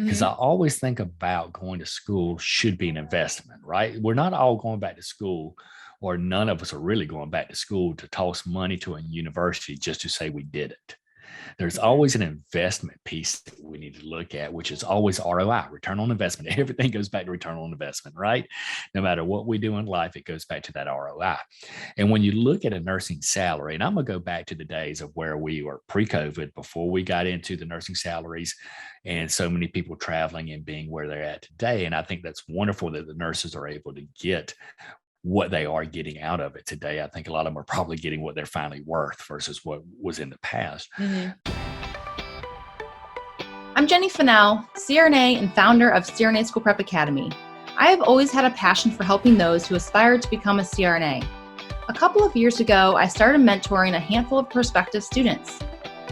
because I always think about going to school should be an investment, right? We're not all going back to school, or none of us are really going back to school to toss money to a university just to say we did it. There's always an investment piece that we need to look at, which is always ROI, return on investment. Everything goes back to return on investment, right? No matter what we do in life, it goes back to that ROI. And when you look at a nursing salary, and I'm going to go back to the days of where we were pre-COVID, before we got into the nursing salaries and so many people traveling and being where they're at today. And I think that's wonderful that the nurses are able to get what they are getting out of it today. I think a lot of them are probably getting what they're finally worth versus what was in the past. I'm Jenny Finnell, CRNA and founder of CRNA School Prep Academy. I have always had a passion for helping those who aspire to become a CRNA. A couple of years ago, I started mentoring a handful of prospective students.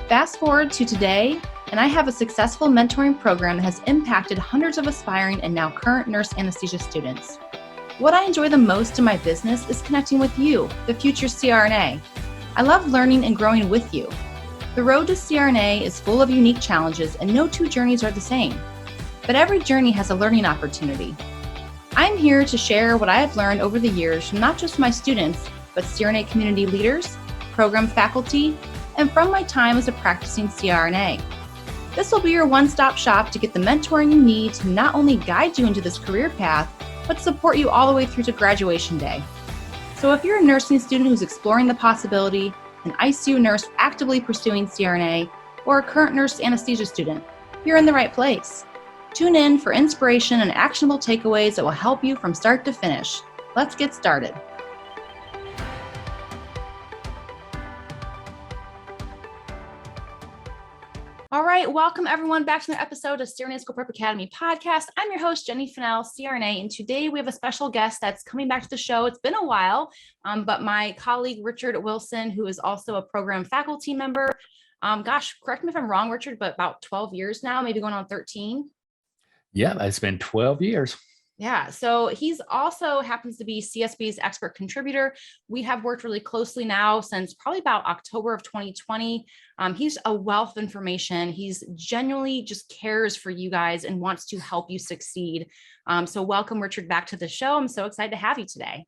Fast forward to today, and I have a successful mentoring program that has impacted hundreds of aspiring and now current nurse anesthesia students. What I enjoy the most in my business is connecting with you, the future CRNA. I love learning and growing with you. The road to CRNA is full of unique challenges, and no two journeys are the same. But every journey has a learning opportunity. I'm here to share what I have learned over the years from not just my students, but CRNA community leaders, program faculty, and from my time as a practicing CRNA. This will be your one-stop shop to get the mentoring you need to not only guide you into this career path, but support you all the way through to graduation day. So if you're a nursing student who's exploring the possibility, an ICU nurse actively pursuing CRNA, or a current nurse anesthesia student, you're in the right place. Tune in for inspiration and actionable takeaways that will help you from start to finish. Let's get started. All right, welcome everyone back to another episode of CRNA School Prep Academy podcast. I'm your host, Jenny Finnell, CRNA, and today we have a special guest that's coming back to the show. It's been a while, but my colleague, Richard Wilson, who is also a program faculty member. Correct me if I'm wrong, Richard, but about 12 years now, maybe going on 13. Yeah, it's been 12 years. Yeah, so he's also happens to be CSP's expert contributor. We have worked really closely now since probably about October of 2020. He's a wealth of information. He's genuinely just cares for you guys and wants to help you succeed. So welcome, Richard, back to the show. I'm so excited to have you today.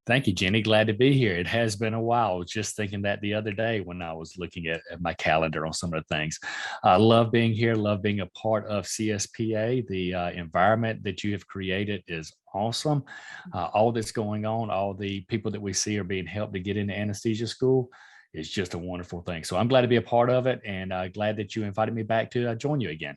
Thank you, Jenny. Glad to be here. It has been a while. I was just thinking that the other day when I was looking at my calendar on some of the things. I love being here, love being a part of CSPA. The environment that you have created is awesome. All that's going on, all the people that we see are being helped to get into anesthesia school is just a wonderful thing. So I'm glad to be a part of it, and glad that you invited me back to join you again.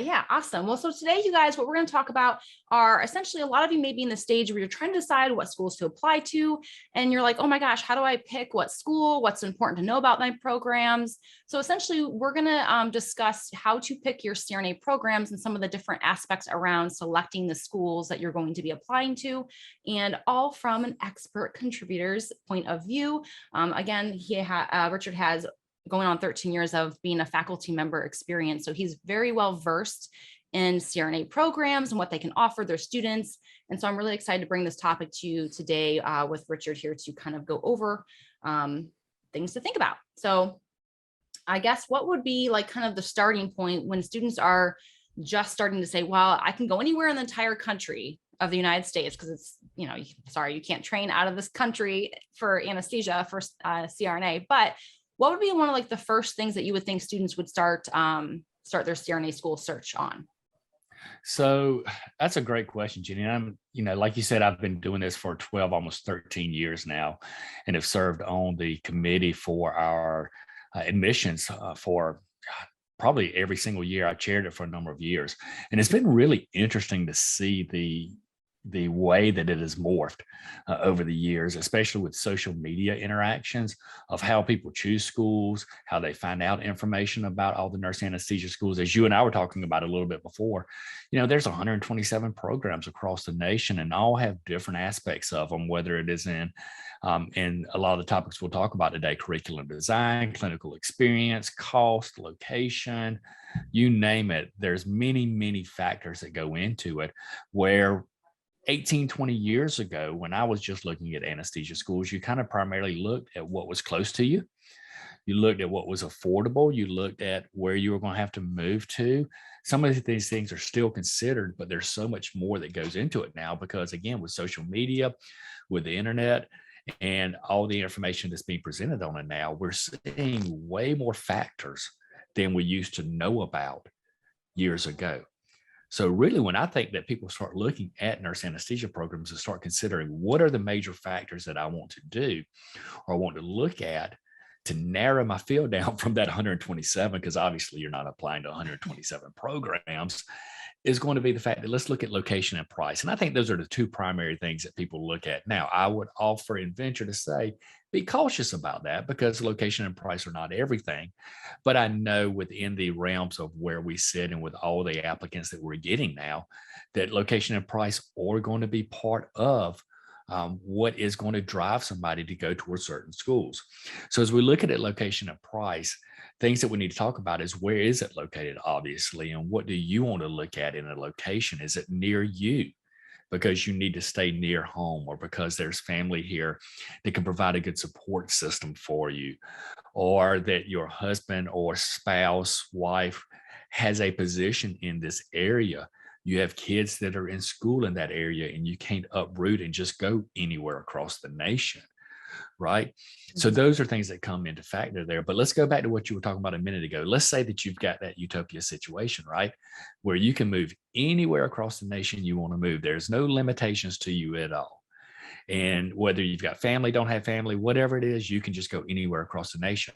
Yeah, awesome. Well, so today, you guys, what we're going to talk about are essentially a lot of you may be in the stage where you're trying to decide what schools to apply to. And you're like, oh my gosh, how do I pick what school? What's important to know about my programs? So essentially, we're going to discuss how to pick your CRNA programs and some of the different aspects around selecting the schools that you're going to be applying to, and all from an expert contributor's point of view. Again, Richard has going on 13 years of being a faculty member experience. So he's very well versed in CRNA programs and what they can offer their students. And so I'm really excited to bring this topic to you today with Richard here to kind of go over things to think about. So I guess what would be like kind of the starting point when students are just starting to say, well, I can go anywhere in the entire country of the United States, because it's, you can't train out of this country for anesthesia for CRNA, but what would be one of like the first things that you would think students would start their CRNA school search on? So that's a great question, Jenny. I'm, like you said, I've been doing this for 12, almost 13 years now, and have served on the committee for our admissions for probably every single year. I chaired it for a number of years, and it's been really interesting to see the way that it has morphed over the years, especially with social media interactions of how people choose schools, how they find out information about all the nurse anesthesia schools. As you and I were talking about a little bit before, there's 127 programs across the nation, and all have different aspects of them, whether it is in a lot of the topics we'll talk about today: curriculum design, clinical experience, cost, location, you name it. There's many, many factors that go into it, where 18, 20 years ago, when I was just looking at anesthesia schools, you kind of primarily looked at what was close to you. You looked at what was affordable. You looked at where you were going to have to move to. Some of these things are still considered, but there's so much more that goes into it now because, again, with social media, with the internet, and all the information that's being presented on it now, we're seeing way more factors than we used to know about years ago. So really, when I think that people start looking at nurse anesthesia programs and start considering what are the major factors that I want to do or want to look at to narrow my field down from that 127, because obviously you're not applying to 127 programs, is going to be the fact that let's look at location and price. And I think those are the two primary things that people look at. Now, I would offer and venture to say, be cautious about that because location and price are not everything. But I know within the realms of where we sit and with all the applicants that we're getting now, that location and price are going to be part of what is going to drive somebody to go towards certain schools. So as we look at it, location and price, things that we need to talk about is where is it located, obviously, and what do you want to look at in a location? Is it near you because you need to stay near home, or because there's family here that can provide a good support system for you, or that your husband or spouse, wife has a position in this area? You have kids that are in school in that area and you can't uproot and just go anywhere across the nation, right? So those are things that come into factor there. But let's go back to what you were talking about a minute ago. Let's say that you've got that utopia situation, right? Where you can move anywhere across the nation you want to move. There's no limitations to you at all. And whether you've got family, don't have family, whatever it is, you can just go anywhere across the nation.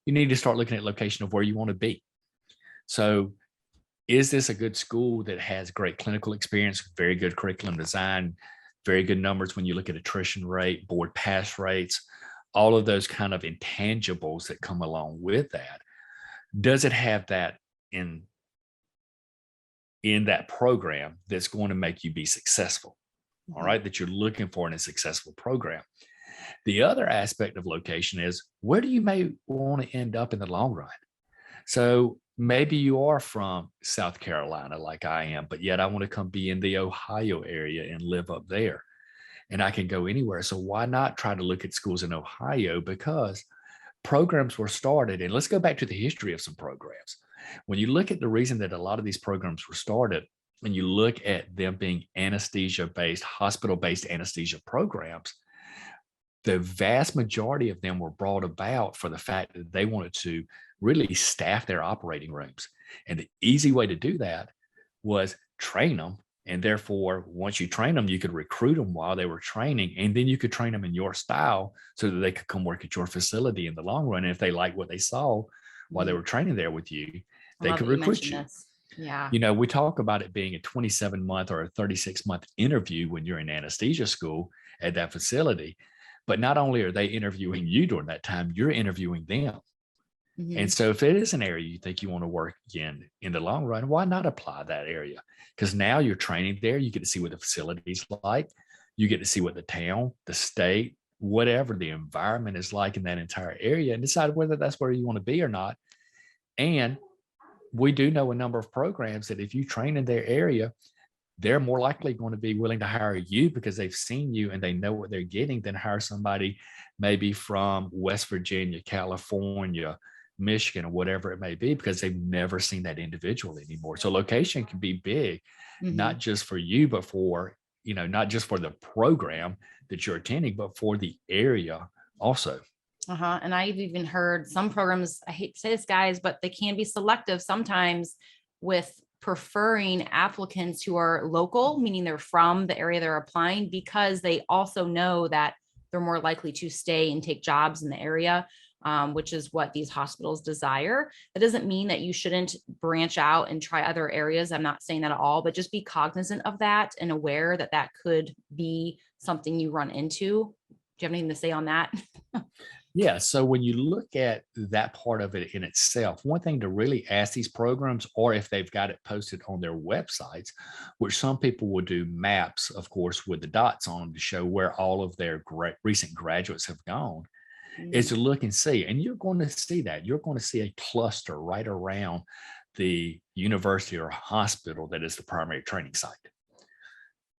You need to start looking at location of where you want to be. So is this a good school that has great clinical experience, very good curriculum design, very good numbers when you look at attrition rate, board pass rates, all of those kind of intangibles that come along with that? Does it have that in that program that's going to make you be successful? All right, that you're looking for in a successful program. The other aspect of location is where do you may want to end up in the long run? So maybe you are from South Carolina like I am, but yet I want to come be in the Ohio area and live up there. And I can go anywhere. So why not try to look at schools in Ohio? Because programs were started, and let's go back to the history of some programs. When you look at the reason that a lot of these programs were started, and you look at them being anesthesia-based, hospital-based anesthesia programs, the vast majority of them were brought about for the fact that they wanted to really staff their operating rooms. And the easy way to do that was train them. And therefore, once you train them, you could recruit them while they were training, and then you could train them in your style so that they could come work at your facility in the long run. And if they liked what they saw while they were training there with you, they could recruit you. Yeah. You know, we talk about it being a 27-month or a 36-month interview when you're in anesthesia school at that facility. But not only are they interviewing you during that time, you're interviewing them. And so if it is an area you think you want to work in the long run, why not apply that area? Because now you're training there. You get to see what the facility's like. You get to see what the town, the state, whatever the environment is like in that entire area, and decide whether that's where you want to be or not. And we do know a number of programs that if you train in their area, they're more likely going to be willing to hire you because they've seen you and they know what they're getting than hire somebody maybe from West Virginia, California, Michigan, or whatever it may be, because they've never seen that individual anymore. So location can be big, not just for you, but for, you know, not just for the program that you're attending, but for the area also. And I've even heard some programs, I hate to say this, guys, but they can be selective sometimes with preferring applicants who are local, meaning they're from the area they're applying, because they also know that they're more likely to stay and take jobs in the area, which is what these hospitals desire. That doesn't mean that you shouldn't branch out and try other areas. I'm not saying that at all, but just be cognizant of that and aware that that could be something you run into. Do you have anything to say on that? Yeah. So when you look at that part of it in itself, one thing to really ask these programs, or if they've got it posted on their websites, which some people will do maps, of course, with the dots on them to show where all of their recent graduates have gone, is to look and see. And you're going to see that. You're going to see a cluster right around the university or hospital that is the primary training site.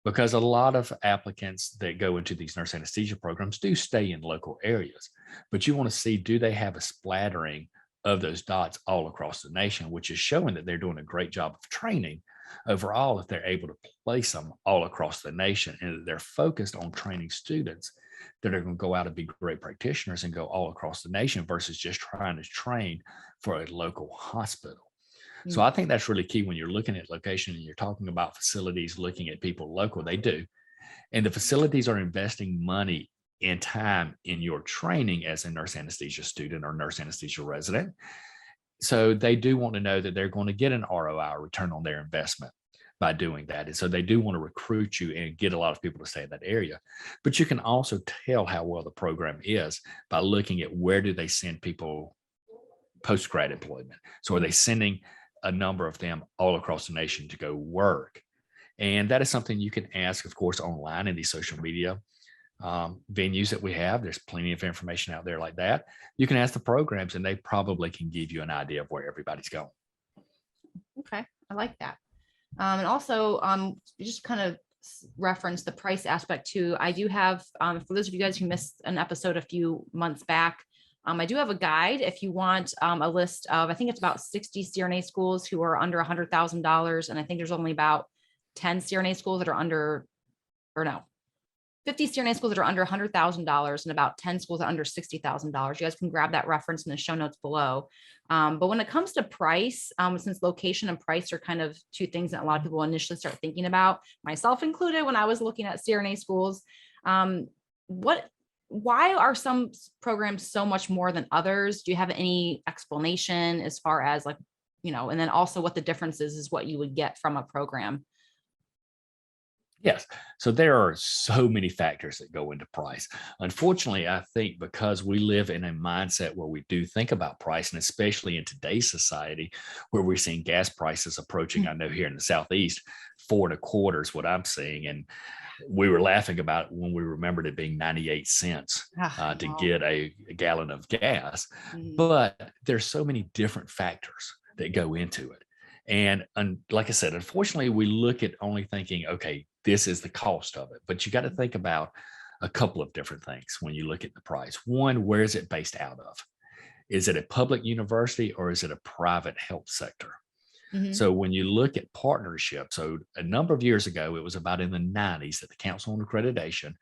Because a lot of applicants that go into these nurse anesthesia programs do stay in local areas, but you want to see, do they have a splattering of those dots all across the nation, which is showing that they're doing a great job of training overall if they're able to place them all across the nation, and that they're focused on training students that are going to go out and be great practitioners and go all across the nation versus just trying to train for a local hospital. So I think that's really key when you're looking at location and you're talking about facilities, looking at people local, they do. And the facilities are investing money and time in your training as a nurse anesthesia student or nurse anesthesia resident. So they do want to know that they're going to get an ROI, return on their investment, by doing that. And so they do want to recruit you and get a lot of people to stay in that area. But you can also tell how well the program is by looking at where do they send people post-grad employment. So are they sending a number of them all across the nation to go work? And that is something you can ask, of course, online in these social media venues that we have. There's plenty of information out there like that. You can ask the programs and they probably can give you an idea of where everybody's going. Okay, I like that. And also, just kind of reference the price aspect too. I do have, for those of you guys who missed an episode a few months back, I do have a guide if you want a list of, I think it's about 60 CRNA schools who are under $100,000. And I think there's only about 10 CRNA schools that are under, or no, 50 CRNA schools that are under $100,000 and about 10 schools that are under $60,000. You guys can grab that reference in the show notes below. But when it comes to price, since location and price are kind of two things that a lot of people initially start thinking about, myself included, when I was looking at CRNA schools, why are some programs so much more than others? Do you have any explanation as far as like, and then also what the difference is what you would get from a program? Yes. So there are so many factors that go into price. Unfortunately, I think because we live in a mindset where we do think about price, and especially in today's society where we're seeing gas prices approaching, I know here in the Southeast, 4.25 is what I'm seeing. And we were laughing about it when we remembered it being 98 cents to get a gallon of gas. But there's so many different factors that go into it. And like I said, unfortunately, we look at only thinking, okay, this is the cost of it. But you got to think about a couple of different things when you look at the price. One, where is it based out of? Is it a public university or is it a private health sector? So when you look at partnership, so a number of years ago, it was about in the 90s that the Council on Accreditation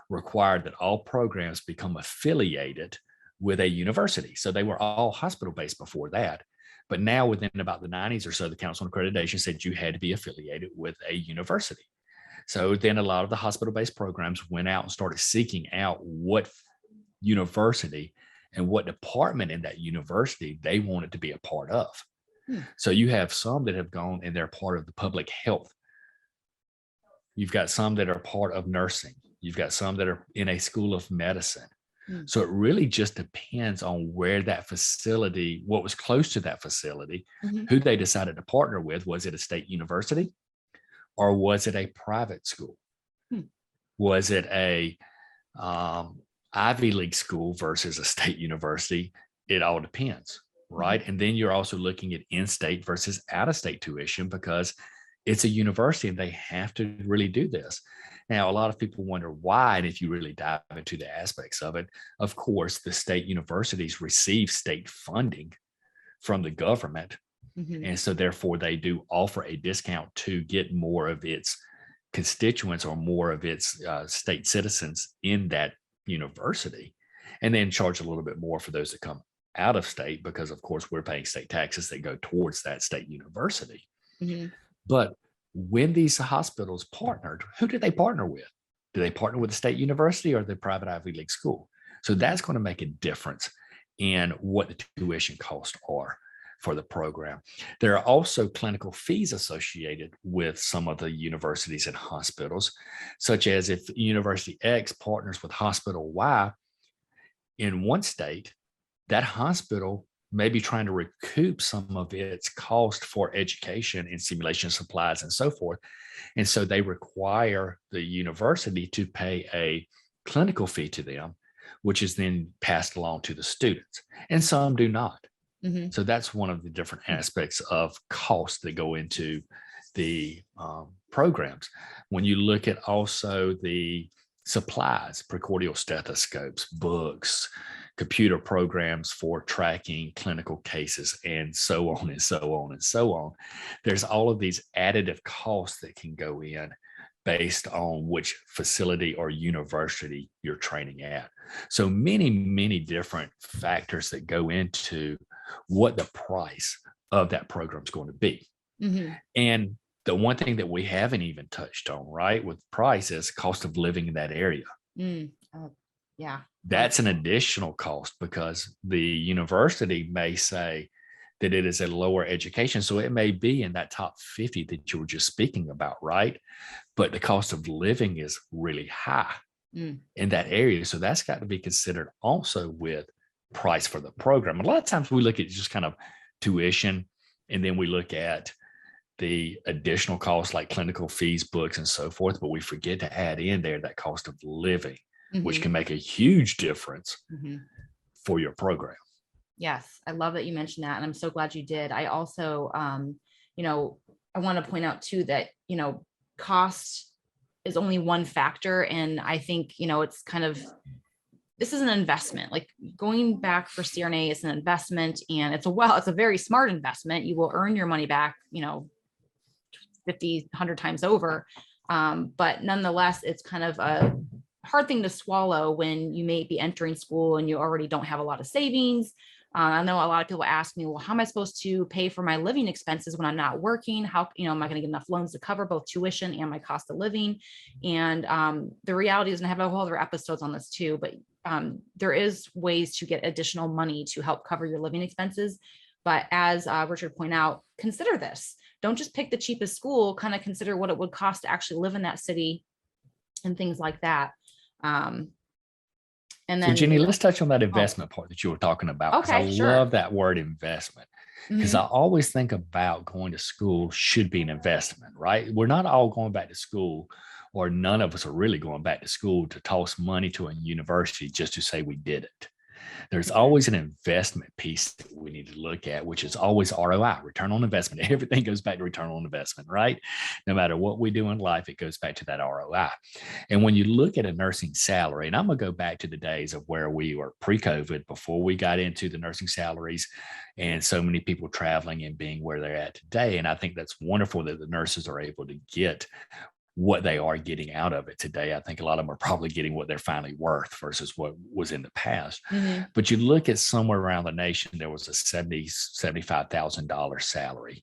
required that all programs become affiliated with a university. So they were all hospital-based before that. But now within about the 90s or so, the Council on Accreditation said you had to be affiliated with a university. So then a lot of the hospital-based programs went out and started seeking out what university and what department in that university they wanted to be a part of. So you have some that have gone and they're part of the public health. You've got some that are part of nursing. You've got some that are in a school of medicine. So it really just depends on where that facility, what was close to that facility, who they decided to partner with. Was it a state university or was it a private school? Was it a Ivy League school versus a state university? It all depends, right? And then you're also looking at in-state versus out-of-state tuition because it's a university and they have to really do this. Now, a lot of people wonder why, and if you really dive into the aspects of it, of course, the state universities receive state funding from the government. And so therefore they do offer a discount to get more of its constituents or more of its state citizens in that university, and then charge a little bit more for those that come out of state because, of course, we're paying state taxes that go towards that state university. But when these hospitals partnered, who did they partner with? Do they partner with the state university or the private Ivy League school? So that's going to make a difference in what the tuition costs are for the program. There are also clinical fees associated with some of the universities and hospitals, such as if University X partners with Hospital Y in one state, that hospital may be trying to recoup some of its cost for education and simulation supplies and so forth. And so they require the university to pay a clinical fee to them, which is then passed along to the students. And some do not. So that's one of the different aspects of costs that go into the programs. When you look at also the supplies, precordial stethoscopes, books, computer programs for tracking clinical cases, and so on and so on and so on. There's all of these additive costs that can go in based on which facility or university you're training at. So many, many different factors that go into what the price of that program is going to be. Mm-hmm. And the one thing that we haven't even touched on, right, with price is cost of living in that area. Yeah. That's an additional cost because the university may say that it is a lower education. So it may be in that top 50 that you were just speaking about, right? But the cost of living is really high in that area. So that's got to be considered also with price for the program. A lot of times we look at just kind of tuition, and then we look at the additional costs like clinical fees, books, and so forth, but we forget to add in there that cost of living, which can make a huge difference for your program. Yes, I love that you mentioned that, and I'm so glad you did. I also, you know, I want to point out too that, you know, cost is only one factor, and I think, you know, it's kind of, this is an investment. Like going back for CRNA is an investment, and it's a very smart investment. You will earn your money back, you know, 50, 100 times over. But nonetheless, it's kind of a hard thing to swallow when you may be entering school and you already don't have a lot of savings. I know a lot of people ask me, well, how am I supposed to pay for my living expenses when I'm not working? How, you know, am I going to get enough loans to cover both tuition and my cost of living? And the reality is, and I have a whole other episodes on this too, but there is ways to get additional money to help cover your living expenses. But as Richard pointed out, consider this. Don't just pick the cheapest school, kind of consider what it would cost to actually live in that city and things like that. And then, so Jenny, let's touch on that investment part that you were talking about. Okay, I love that word investment, because I always think about going to school should be an investment, right? We're not all going back to school, or none of us are really going back to school to toss money to a university just to say we did it. There's always an investment piece that we need to look at, which is always ROI, return on investment. Everything goes back to return on investment, right? No matter what we do in life, it goes back to that ROI. And when you look at a nursing salary, and I'm going to go back to the days of where we were pre-COVID, before we got into the nursing salaries and so many people traveling and being where they're at today. And I think that's wonderful that the nurses are able to get what they are getting out of it today. I think a lot of them are probably getting what they're finally worth versus what was in the past. But you look at somewhere around the nation, there was a $75,000 salary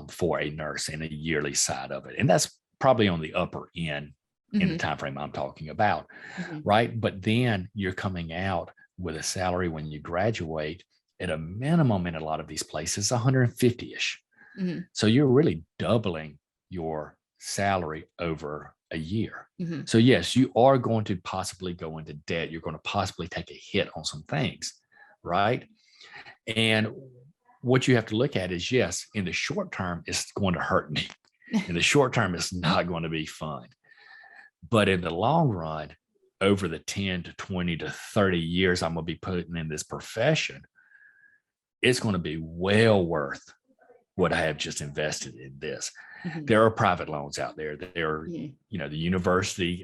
for a nurse in a yearly side of it. And that's probably on the upper end in the time frame I'm talking about, right? But then you're coming out with a salary when you graduate at a minimum in a lot of these places, 150-ish. So you're really doubling your salary over a year. So yes, you are going to possibly go into debt. You're going to possibly take a hit on some things, right? And what you have to look at is, yes, in the short term, it's going to hurt me. In the short term, it's not going to be fun. But in the long run, over the 10 to 20 to 30 years I'm going to be putting in this profession, it's going to be well worth what I have just invested in this. There are private loans out there. There are, you know, the university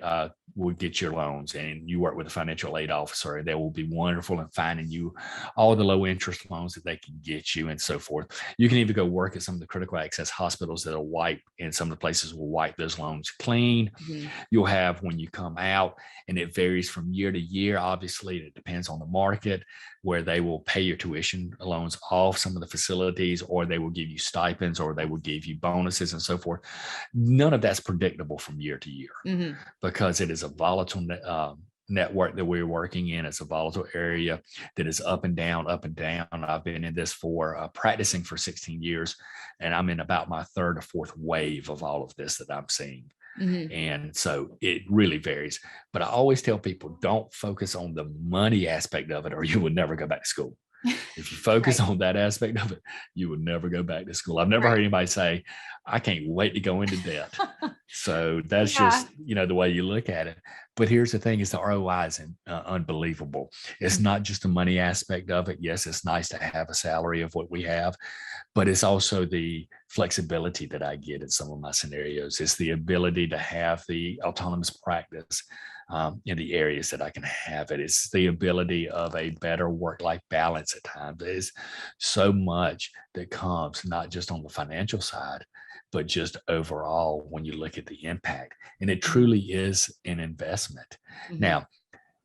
will get your loans, and you work with a financial aid officer, and they will be wonderful in finding you all the low interest loans that they can get you and so forth. You can even go work at some of the critical access hospitals that will wipe, and some of the places will wipe those loans clean. You'll have, when you come out, and it varies from year to year, obviously it depends on the market, where they will pay your tuition loans off some of the facilities, or they will give you stipends, or they will give you bonuses and so forth. None of that's predictable from year to year because it is a volatile network that we're working in. It's a volatile area that is up and down, up and down. I've been in this for practicing for 16 years, and I'm in about my third or fourth wave of all of this that I'm seeing. And so it really varies. But I always tell people, don't focus on the money aspect of it, or you will never go back to school. If you focus on that aspect of it, you will never go back to school. I've never heard anybody say, I can't wait to go into debt. So that's just, you know, the way you look at it. But here's the thing, is the ROI is unbelievable. It's not just the money aspect of it. Yes, it's nice to have a salary of what we have, but it's also the flexibility that I get in some of my scenarios. It's the ability to have the autonomous practice in the areas that I can have it. It's the ability of a better work-life balance at times. There's so much that comes not just on the financial side, but just overall when you look at the impact. And it truly is an investment. Mm-hmm. Now,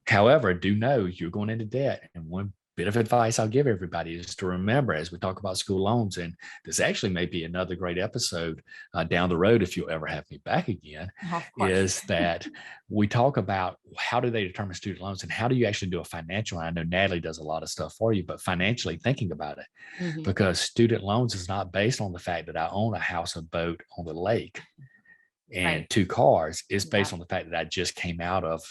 however, do know you're going into debt. And one bit of advice I'll give everybody is to remember, as we talk about school loans, and this actually may be another great episode down the road if you'll ever have me back again, is that we talk about how do they determine student loans and how do you actually do a financial. I know Natalie does a lot of stuff for you, but financially thinking about it, Mm-hmm. because student loans is not based on the fact that I own a house, a boat on the lake, and 2 cars. It's based on the fact that I just came out of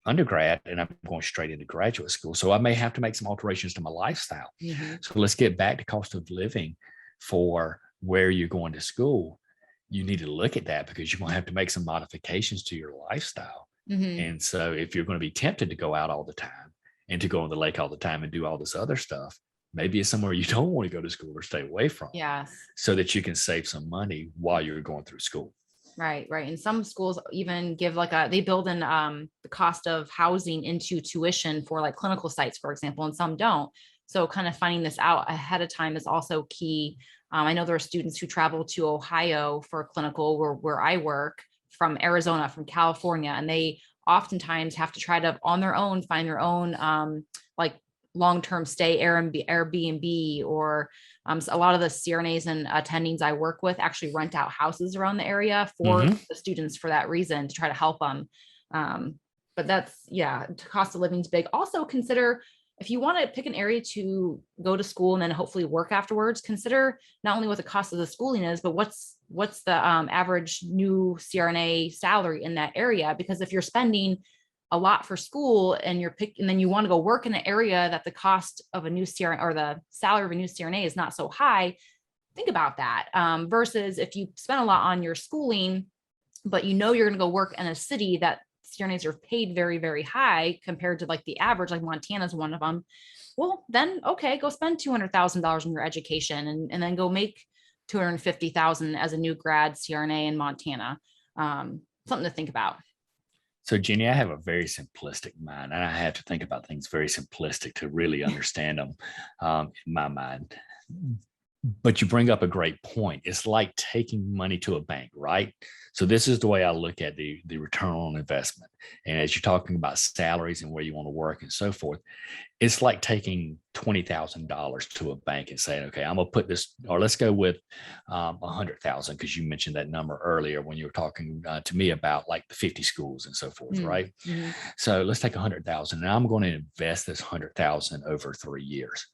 undergrad and I'm going straight into graduate school. So I may have to make some alterations to my lifestyle. Mm-hmm. So let's get back to cost of living for where you're going to school. You need to look at that because you're going to have to make some modifications to your lifestyle. Mm-hmm. And so if you're going to be tempted to go out all the time and to go on the lake all the time and do all this other stuff, maybe it's somewhere you don't want to go to school or stay away from. Yes. So that you can save some money while you're going through school. Right. And some schools even give they build in the cost of housing into tuition for like clinical sites, for example, and some don't. So kind of finding this out ahead of time is also key. I know there are students who travel to Ohio for clinical where I work, from Arizona, from California, and they oftentimes have to try to on their own find their own like long-term stay Airbnb, or a lot of the CRNAs and attendings I work with actually rent out houses around the area for the students for that reason, to try to help them. But that's, cost of living is big. Also consider, if you want to pick an area to go to school and then hopefully work afterwards, consider not only what the cost of the schooling is, but what's the average new CRNA salary in that area. Because if you're spending a lot for school and and then you want to go work in an area that the cost of a new CRNA or the salary of a new CRNA is not so high, think about that. Versus if you spend a lot on your schooling, but you're going to go work in a city that CRNAs are paid very, very high compared to like the average, like Montana is one of them. Well, then, okay, go spend $200,000 on your education and then go make $250,000 as a new grad CRNA in Montana. Something to think about. So Jenny, I have a very simplistic mind, and I have to think about things very simplistic to really understand them in my mind. But you bring up a great point. It's like taking money to a bank, right? So this is the way I look at the return on investment. And as you're talking about salaries and where you want to work and so forth, it's like taking $20,000 to a bank and saying, okay, I'm going to put this, or let's go with 100,000, because you mentioned that number earlier when you were talking to me about like the 50 schools and so forth, right? Mm-hmm. So let's take 100,000 and I'm going to invest this 100,000 over 3 years.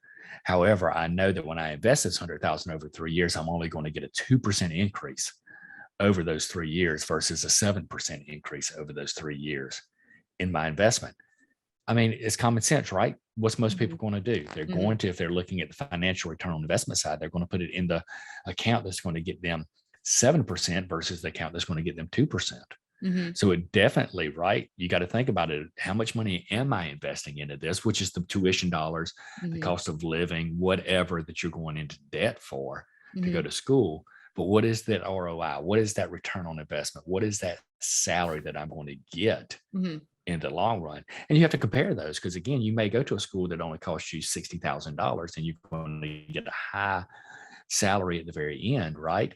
However, I know that when I invest this 100,000 over 3 years, I'm only going to get a 2% increase over those 3 years versus a 7% increase over those 3 years in my investment. I mean, it's common sense, right? What's most people going to do? They're going to, if they're looking at the financial return on investment side, they're going to put it in the account that's going to get them 7% versus the account that's going to get them 2%. Mm-hmm. So it definitely, right? You got to think about it. How much money am I investing into this, which is the tuition dollars, the cost of living, whatever that you're going into debt for to go to school. But what is that ROI? What is that return on investment? What is that salary that I'm going to get in the long run? And you have to compare those, because again, you may go to a school that only costs you $60,000 and you're going to get a high salary at the very end, right?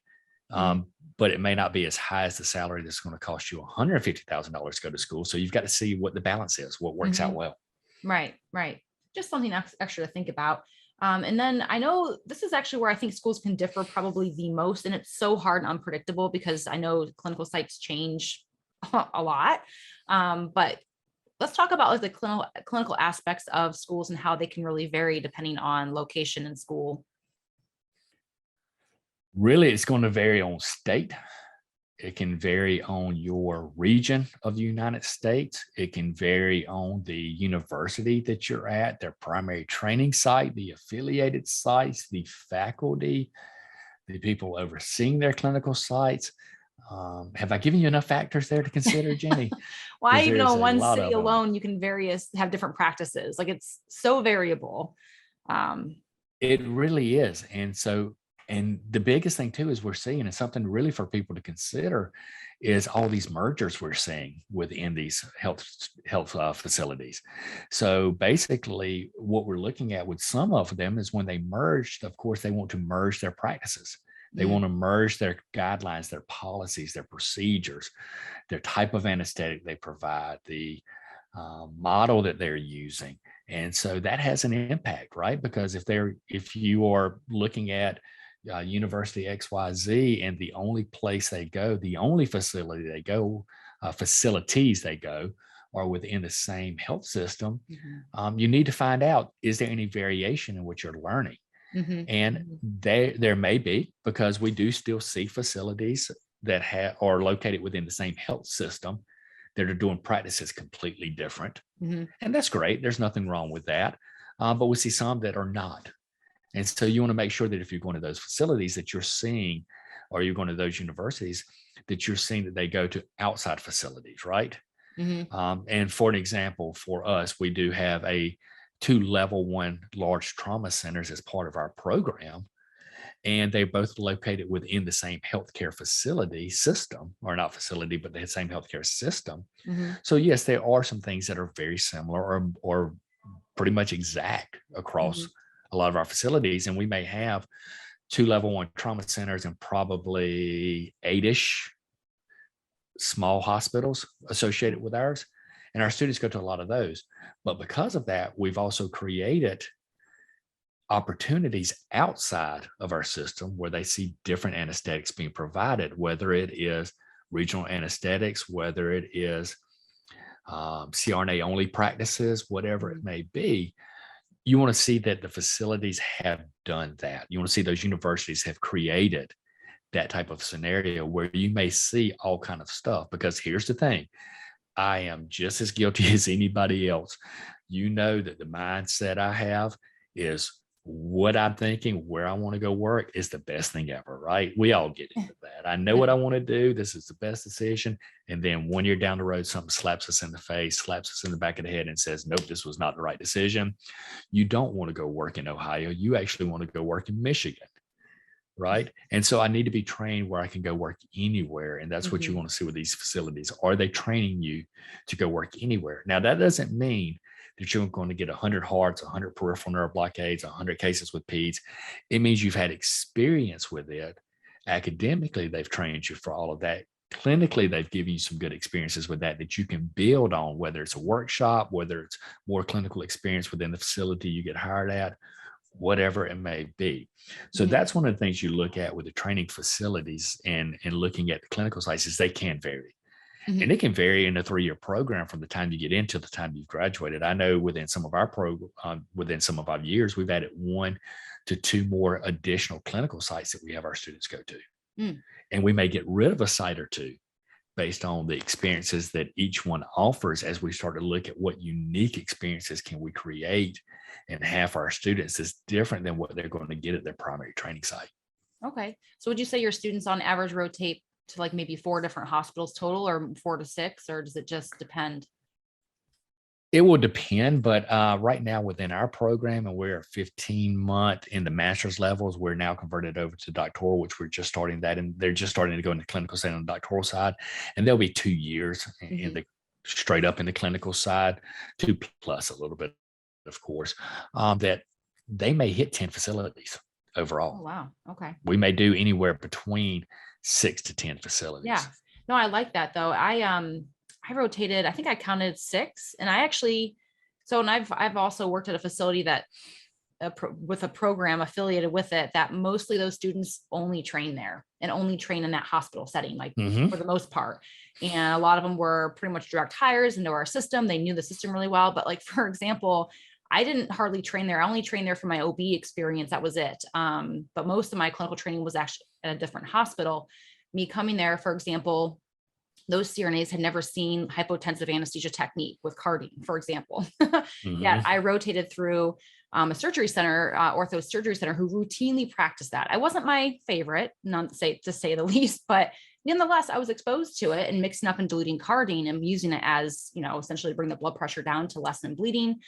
But it may not be as high as the salary that's going to cost you $150,000 to go to school. So you've got to see what the balance is, what works out well. Right. Just something extra to think about. And then I know this is actually where I think schools can differ probably the most, and it's so hard and unpredictable because I know clinical sites change a lot. But let's talk about like the clinical aspects of schools and how they can really vary depending on location and school. Really, it's going to vary on state. It can vary on your region of the United States. It can vary on the university that you're at, their primary training site, the affiliated sites, the faculty, the people overseeing their clinical sites. Have I given you enough factors there to consider, Jenny? Well, I know one city alone, you can have different practices. Like it's so variable. It really is. And so And the biggest thing too is we're seeing, and something really for people to consider, is all these mergers we're seeing within these health facilities. So basically, what we're looking at with some of them is when they merged, of course, they want to merge their practices. They want to merge their guidelines, their policies, their procedures, their type of anesthetic they provide, the model that they're using. And so that has an impact, right? Because if you are looking at University XYZ and the only place they go, the only facility they go, facilities they go are within the same health system, you need to find out, is there any variation in what you're learning? And there may be, because we do still see facilities that are located within the same health system that are doing practices completely different. And that's great. There's nothing wrong with that. But we see some that are not. And so you want to make sure that if you're going to those facilities that you're seeing, or you're going to those universities, that you're seeing that they go to outside facilities, right? And for an example, for us, we do have two level 1 large trauma centers as part of our program. And they're both located within the same healthcare facility system, or not facility, but the same healthcare system. So yes, there are some things that are very similar or pretty much exact across a lot of our facilities. And we may have 2 level 1 trauma centers and probably 8-ish small hospitals associated with ours. And our students go to a lot of those. But because of that, we've also created opportunities outside of our system where they see different anesthetics being provided, whether it is regional anesthetics, whether it is CRNA only practices, whatever it may be. You want to see that the facilities have done that. You want to see those universities have created that type of scenario where you may see all kind of stuff. Because here's the thing, I am just as guilty as anybody else. You know that the mindset I have is what I'm thinking, where I want to go work is the best thing ever, right? We all get into that. I know what I want to do. This is the best decision. And then 1 year down the road, something slaps us in the face, slaps us in the back of the head and says, nope, this was not the right decision. You don't want to go work in Ohio. You actually want to go work in Michigan, right? And so I need to be trained where I can go work anywhere. And that's what you want to see with these facilities. Are they training you to go work anywhere? Now, that doesn't mean that you're going to get 100 hearts, 100 peripheral nerve blockades, 100 cases with peds. It means you've had experience with it. Academically, they've trained you for all of that. Clinically, they've given you some good experiences with that you can build on, whether it's a workshop, whether it's more clinical experience within the facility you get hired at, whatever it may be. So that's one of the things you look at with the training facilities and looking at the clinical sites is they can vary. And it can vary in a 3-year program from the time you get in to the time you've graduated. I know within some of our years, we've added 1 to 2 more additional clinical sites that we have our students go to. And we may get rid of a site or 2 based on the experiences that each one offers as we start to look at what unique experiences can we create and have for our students that's different than what they're going to get at their primary training site. Okay. So would you say your students on average rotate to like maybe 4 different hospitals total, or 4 to 6, or does it just depend? It will depend, but right now within our program, and we're 15-month in the master's levels, we're now converted over to doctoral, which we're just starting that, and they're just starting to go into clinical side on the doctoral side, and there'll be 2 years in the straight up in the clinical side, 2 plus a little bit, of course, that they may hit 10 facilities overall. Oh, wow. Okay. We may do anywhere between 6 to 10 facilities. Yeah. No, I like that though. I rotated, I think I counted 6, and I've also worked at a facility that with a program affiliated with it that mostly those students only train there and only train in that hospital setting, like for the most part. And a lot of them were pretty much direct hires into our system. They knew the system really well. But like, for example, I didn't hardly train there. I only trained there for my OB experience. That was it. But most of my clinical training was actually at a different hospital. Me coming there, for example, those CRNAs had never seen hypotensive anesthesia technique with cardine, for example. Yet I rotated through a surgery center, ortho surgery center, who routinely practiced that. I wasn't my favorite, to say the least, but nonetheless, I was exposed to it and mixing up and diluting cardine and using it as, essentially to bring the blood pressure down to lessen bleeding.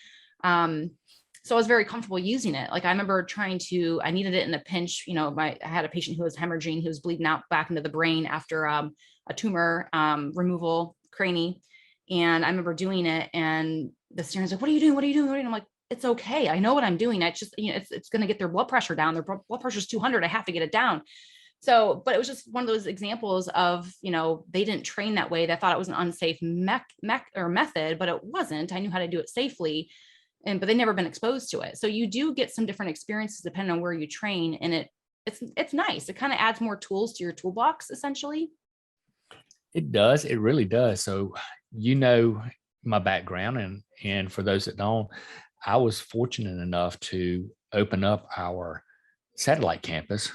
So I was very comfortable using it. Like I remember I needed it in a pinch. I had a patient who was hemorrhaging, who was bleeding out back into the brain after a tumor removal, cranie. And I remember doing it, and the surgeon's like, "What are you doing? What are you doing? What are you doing?" I'm like, "It's okay. I know what I'm doing. I just, it's going to get their blood pressure down. Their blood pressure is 200. I have to get it down." So, but it was just one of those examples of, they didn't train that way. They thought it was an unsafe method, but it wasn't. I knew how to do it safely, but they'd never been exposed to it. So you do get some different experiences depending on where you train, and it's nice. It kind of adds more tools to your toolbox, essentially. It does. It really does. So, my background, and for those that don't, I was fortunate enough to open up our satellite campus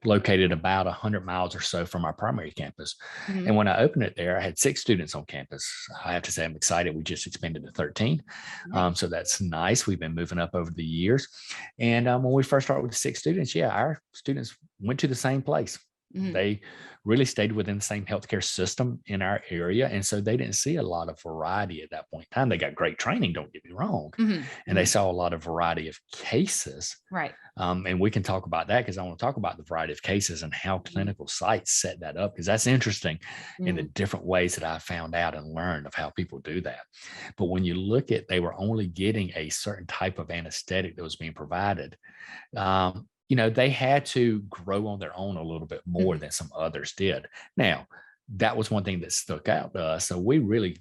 located about 100 miles or so from our primary campus. Mhm. And when I opened it there, I had 6 students on campus. I have to say I'm excited. We just expanded to 13. Nice. So that's nice. We've been moving up over the years. And when we first started with 6 students, our students went to the same place. Mhm. They really stayed within the same healthcare system in our area. And so they didn't see a lot of variety at that point in time. They got great training, don't get me wrong. Mhm. And they saw a lot of variety of cases. Right. And we can talk about that, because I want to talk about the variety of cases and how clinical sites set that up, because that's interesting in the different ways that I found out and learned of how people do that. But when you look at, they were only getting a certain type of anesthetic that was being provided. They had to grow on their own a little bit more than some others did. Now, that was one thing that stuck out to us. So we really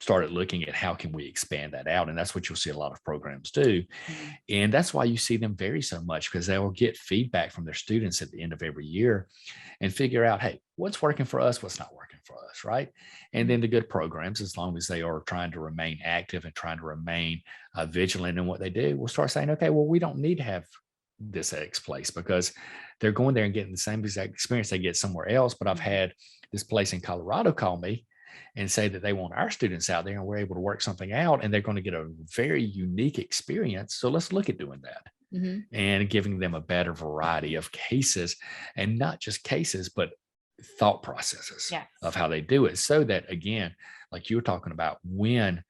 started looking at how can we expand that out. And that's what you'll see a lot of programs do. And that's why you see them vary so much, because they will get feedback from their students at the end of every year and figure out, hey, what's working for us, what's not working for us, right? And then the good programs, as long as they are trying to remain active and trying to remain vigilant in what they do, we'll start saying, okay, well, we don't need to have this X place, because they're going there and getting the same exact experience they get somewhere else. But I've had this place in Colorado call me and say that they want our students out there, and we're able to work something out, and they're going to get a very unique experience. So let's look at doing that and giving them a better variety of cases, and not just cases, but thought processes of how they do it. So that, again, like you were talking about, when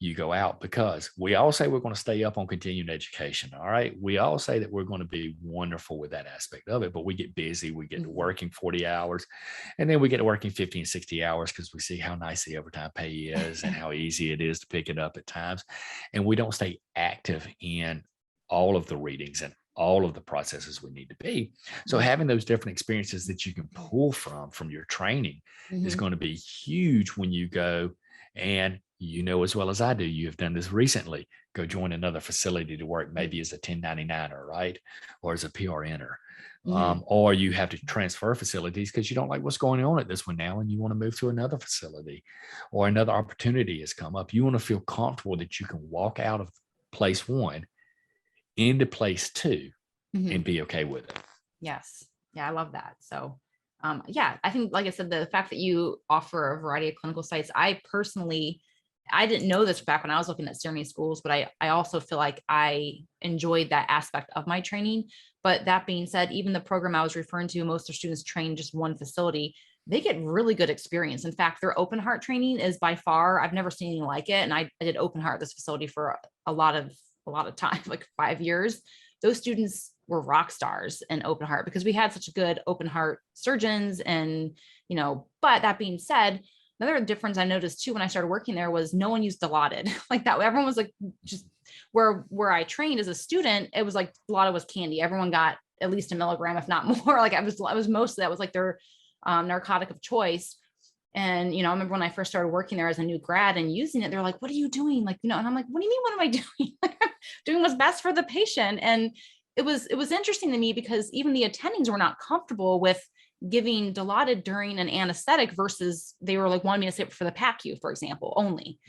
you go out, because we all say we're going to stay up on continuing education. All right. We all say that we're going to be wonderful with that aspect of it, but we get busy. We get to working 40 hours, and then we get to working 50 and 60 hours, because we see how nice the overtime pay is and how easy it is to pick it up at times. And we don't stay active in all of the readings and all of the processes we need to be. So having those different experiences that you can pull from your training is going to be huge when you go. And as well as I do, you have done this recently, go join another facility to work, maybe as a 1099er, right? Or as a PRNer. Or you have to transfer facilities because you don't like what's going on at this one now, and you want to move to another facility, or another opportunity has come up. You want to feel comfortable that you can walk out of place 1 into place 2 and be okay with it. Yes. Yeah, I love that. So I think, like I said, the fact that you offer a variety of clinical sites, I didn't know this back when I was looking at CRNA schools, but I also feel like I enjoyed that aspect of my training. But that being said, even the program I was referring to, most of their students train just one facility. They get really good experience. In fact, their open heart training is by far, I've never seen anything like it. And I did open heart at this facility for a lot of time, like 5 years. Those students were rock stars in open heart because we had such good open heart surgeons. And, but that being said, another difference I noticed too when I started working there was no one used Dilaudid like that. Everyone was like, just where I trained as a student, it was like Dilaudid was candy. Everyone got at least 1 milligram, if not more. Like I was mostly, that was like their narcotic of choice. And, I remember when I first started working there as a new grad and using it, they're like, "What are you doing?" Like, and I'm like, "What do you mean? What am I doing?" Like, I'm doing what's best for the patient. And it was interesting to me because even the attendings were not comfortable with giving Dilaudid during an anesthetic versus they were like wanting me to say it for the PACU, for example, only.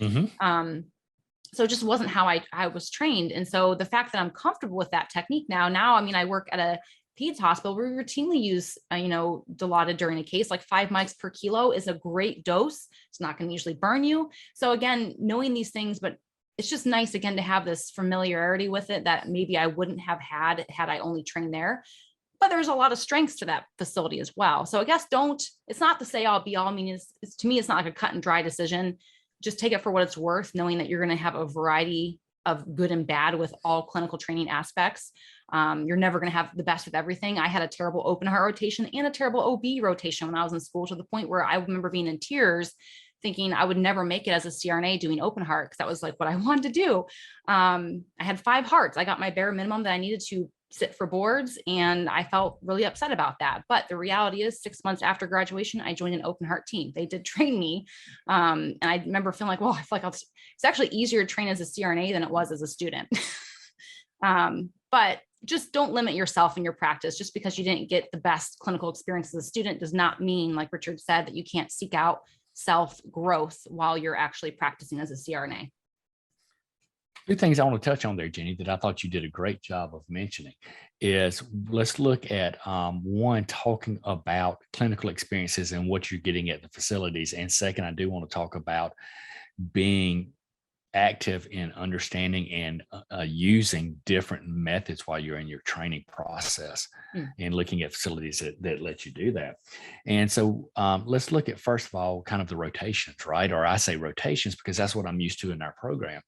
So it just wasn't how I was trained. And so the fact that I'm comfortable with that technique now, I mean, I work at a peds hospital. We routinely use, Dilaudid during a case. Like 5 mics per kilo is a great dose. It's not going to usually burn you. So again, knowing these things, but it's just nice again to have this familiarity with it that maybe I wouldn't have had I only trained there. But there's a lot of strengths to that facility as well. So I guess it's not to say all be all. I mean, to me, it's not like a cut and dry decision. Just take it for what it's worth, knowing that you're going to have a variety of good and bad with all clinical training aspects. You're never going to have the best with everything. I had a terrible open heart rotation and a terrible OB rotation when I was in school, to the point where I remember being in tears thinking I would never make it as a CRNA doing open heart, because that was like what I wanted to do. I had 5 hearts. I got my bare minimum that I needed to sit for boards, and I felt really upset about that. But the reality is, 6 months after graduation, I joined an open heart team. They did train me. And I remember feeling like, well, I feel like it's actually easier to train as a CRNA than it was as a student. But just don't limit yourself in your practice. Just because you didn't get the best clinical experience as a student does not mean, like Richard said, that you can't seek out self-growth while you're actually practicing as a CRNA. 2 things I want to touch on there, Jenny, that I thought you did a great job of mentioning is, let's look at one, talking about clinical experiences and what you're getting at the facilities. And second, I do want to talk about being active in understanding and using different methods while you're in your training process and looking at facilities that let you do that. And so let's look at, first of all, kind of the rotations, right? Or I say rotations because that's what I'm used to in our program.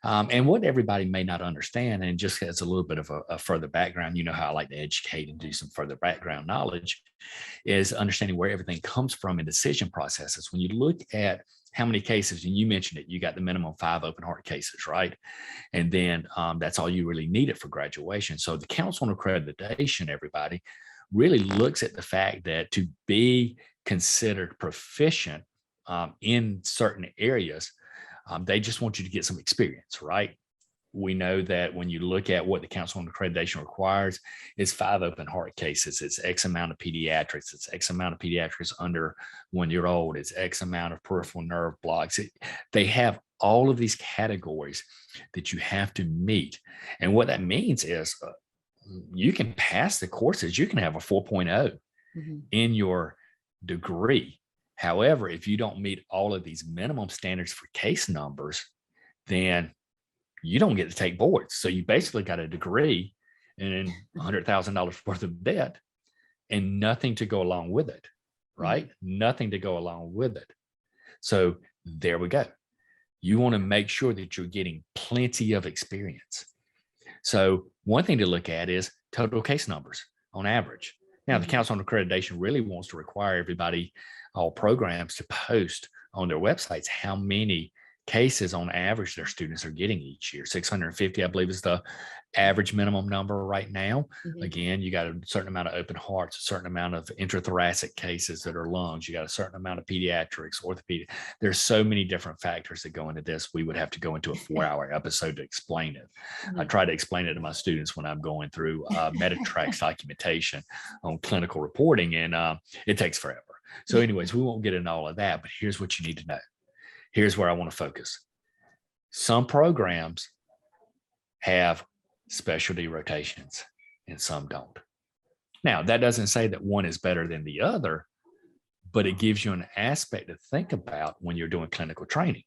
And what everybody may not understand, and just as a little bit of a further background, you know how I like to educate and do some further background knowledge, is understanding where everything comes from in decision processes. When you look at how many cases, and you mentioned it, you got the minimum 5 open heart cases, right? And then that's all you really needed for graduation. So the Council on Accreditation, everybody, really looks at the fact that to be considered proficient in certain areas, they just want you to get some experience, right? We know that when you look at what the Council on Accreditation requires, it's 5 open heart cases, it's X amount of pediatrics, it's X amount of pediatrics under 1 year old, it's X amount of peripheral nerve blocks. They have all of these categories that you have to meet. And what that means is you can pass the courses, you can have a 4.0 in your degree. However, if you don't meet all of these minimum standards for case numbers, then you don't get to take boards. So you basically got a degree and $100,000 worth of debt and nothing to go along with it, right? Nothing to go along with it. So there we go. You want to make sure that you're getting plenty of experience. So one thing to look at is total case numbers on average. Now, the Council on Accreditation really wants to require everybody, all programs, to post on their websites how many cases on average their students are getting each year. 650, I believe, is the average minimum number right now. Again, you got a certain amount of open hearts, a certain amount of intrathoracic cases that are lungs. You got a certain amount of pediatrics, orthopedic. There's so many different factors that go into this. We would have to go into a 4-hour episode to explain it. I try to explain it to my students when I'm going through Metatrax documentation on clinical reporting, and it takes forever. So anyways, we won't get into all of that, but here's what you need to know. Here's where I want to focus. Some programs have specialty rotations and some don't. Now, that doesn't say that one is better than the other, but it gives you an aspect to think about when you're doing clinical training.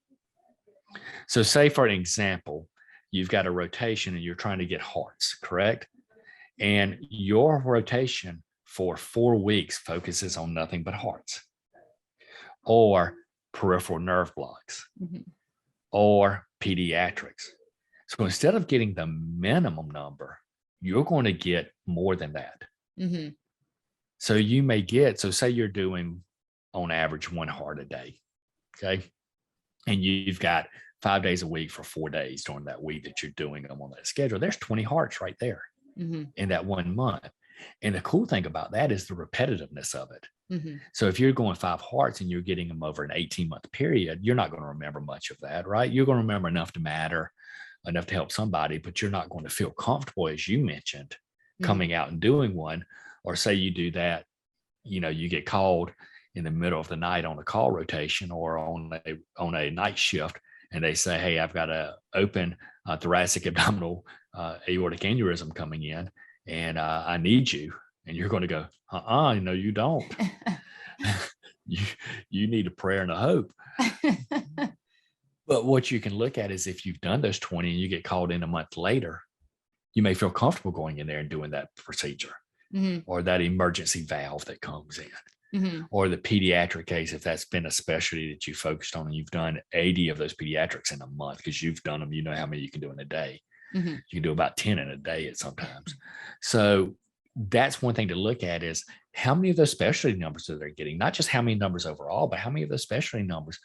So say, for an example, you've got a rotation and you're trying to get hearts, correct? And your rotation for 4 weeks focuses on nothing but hearts, or peripheral nerve blocks, or pediatrics. So instead of getting the minimum number, you're going to get more than that. So you may get, so say you're doing on average 1 heart a day, okay? And you've got 5 days a week for 4 days during that week that you're doing them on that schedule. There's 20 hearts right there in that 1 month. And the cool thing about that is the repetitiveness of it. So if you're going 5 hearts and you're getting them over an 18-month period, you're not going to remember much of that, right? You're going to remember enough to matter, enough to help somebody, but you're not going to feel comfortable, as you mentioned, coming out and doing one. Or say you do that, you know, you get called in the middle of the night on a call rotation or on a night shift, and they say, hey, I've got a open thoracic abdominal aortic aneurysm coming in, and I need you. And you're going to go, no, you don't. you need a prayer and a hope. But what you can look at is if you've done those 20 and you get called in a month later, you may feel comfortable going in there and doing that procedure or that emergency valve that comes in. Mhm. or the pediatric case, if that's been a specialty that you focused on and you've done 80 of those pediatrics in a month because you've done them, you know how many you can do in a day. Mhm. You can do about 10 in a day at sometimes. So that's one thing to look at is how many of those specialty numbers are they getting, not just how many numbers overall, but how many of those specialty numbers,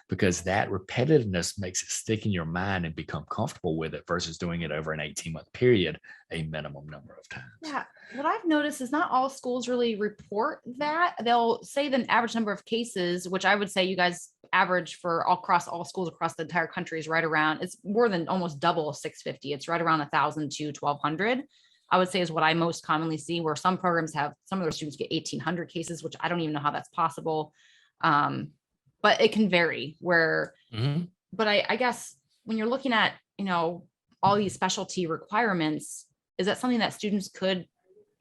because that repetitiveness makes it stick in your mind and become comfortable with it versus doing it over an 18-month period, a minimum number of times. Yeah. What I've noticed is not all schools really report that. They'll say the average number of cases, which I would say you guys average for across all schools across the entire country is right around, it's more than almost double 650. It's right around 1,000 to 1,200. I would say is what I most commonly see, where some programs have, some of their students get 1,800 cases, which I don't even know how that's possible. But it can vary where, but I guess when you're looking at, all these specialty requirements, is that something that students could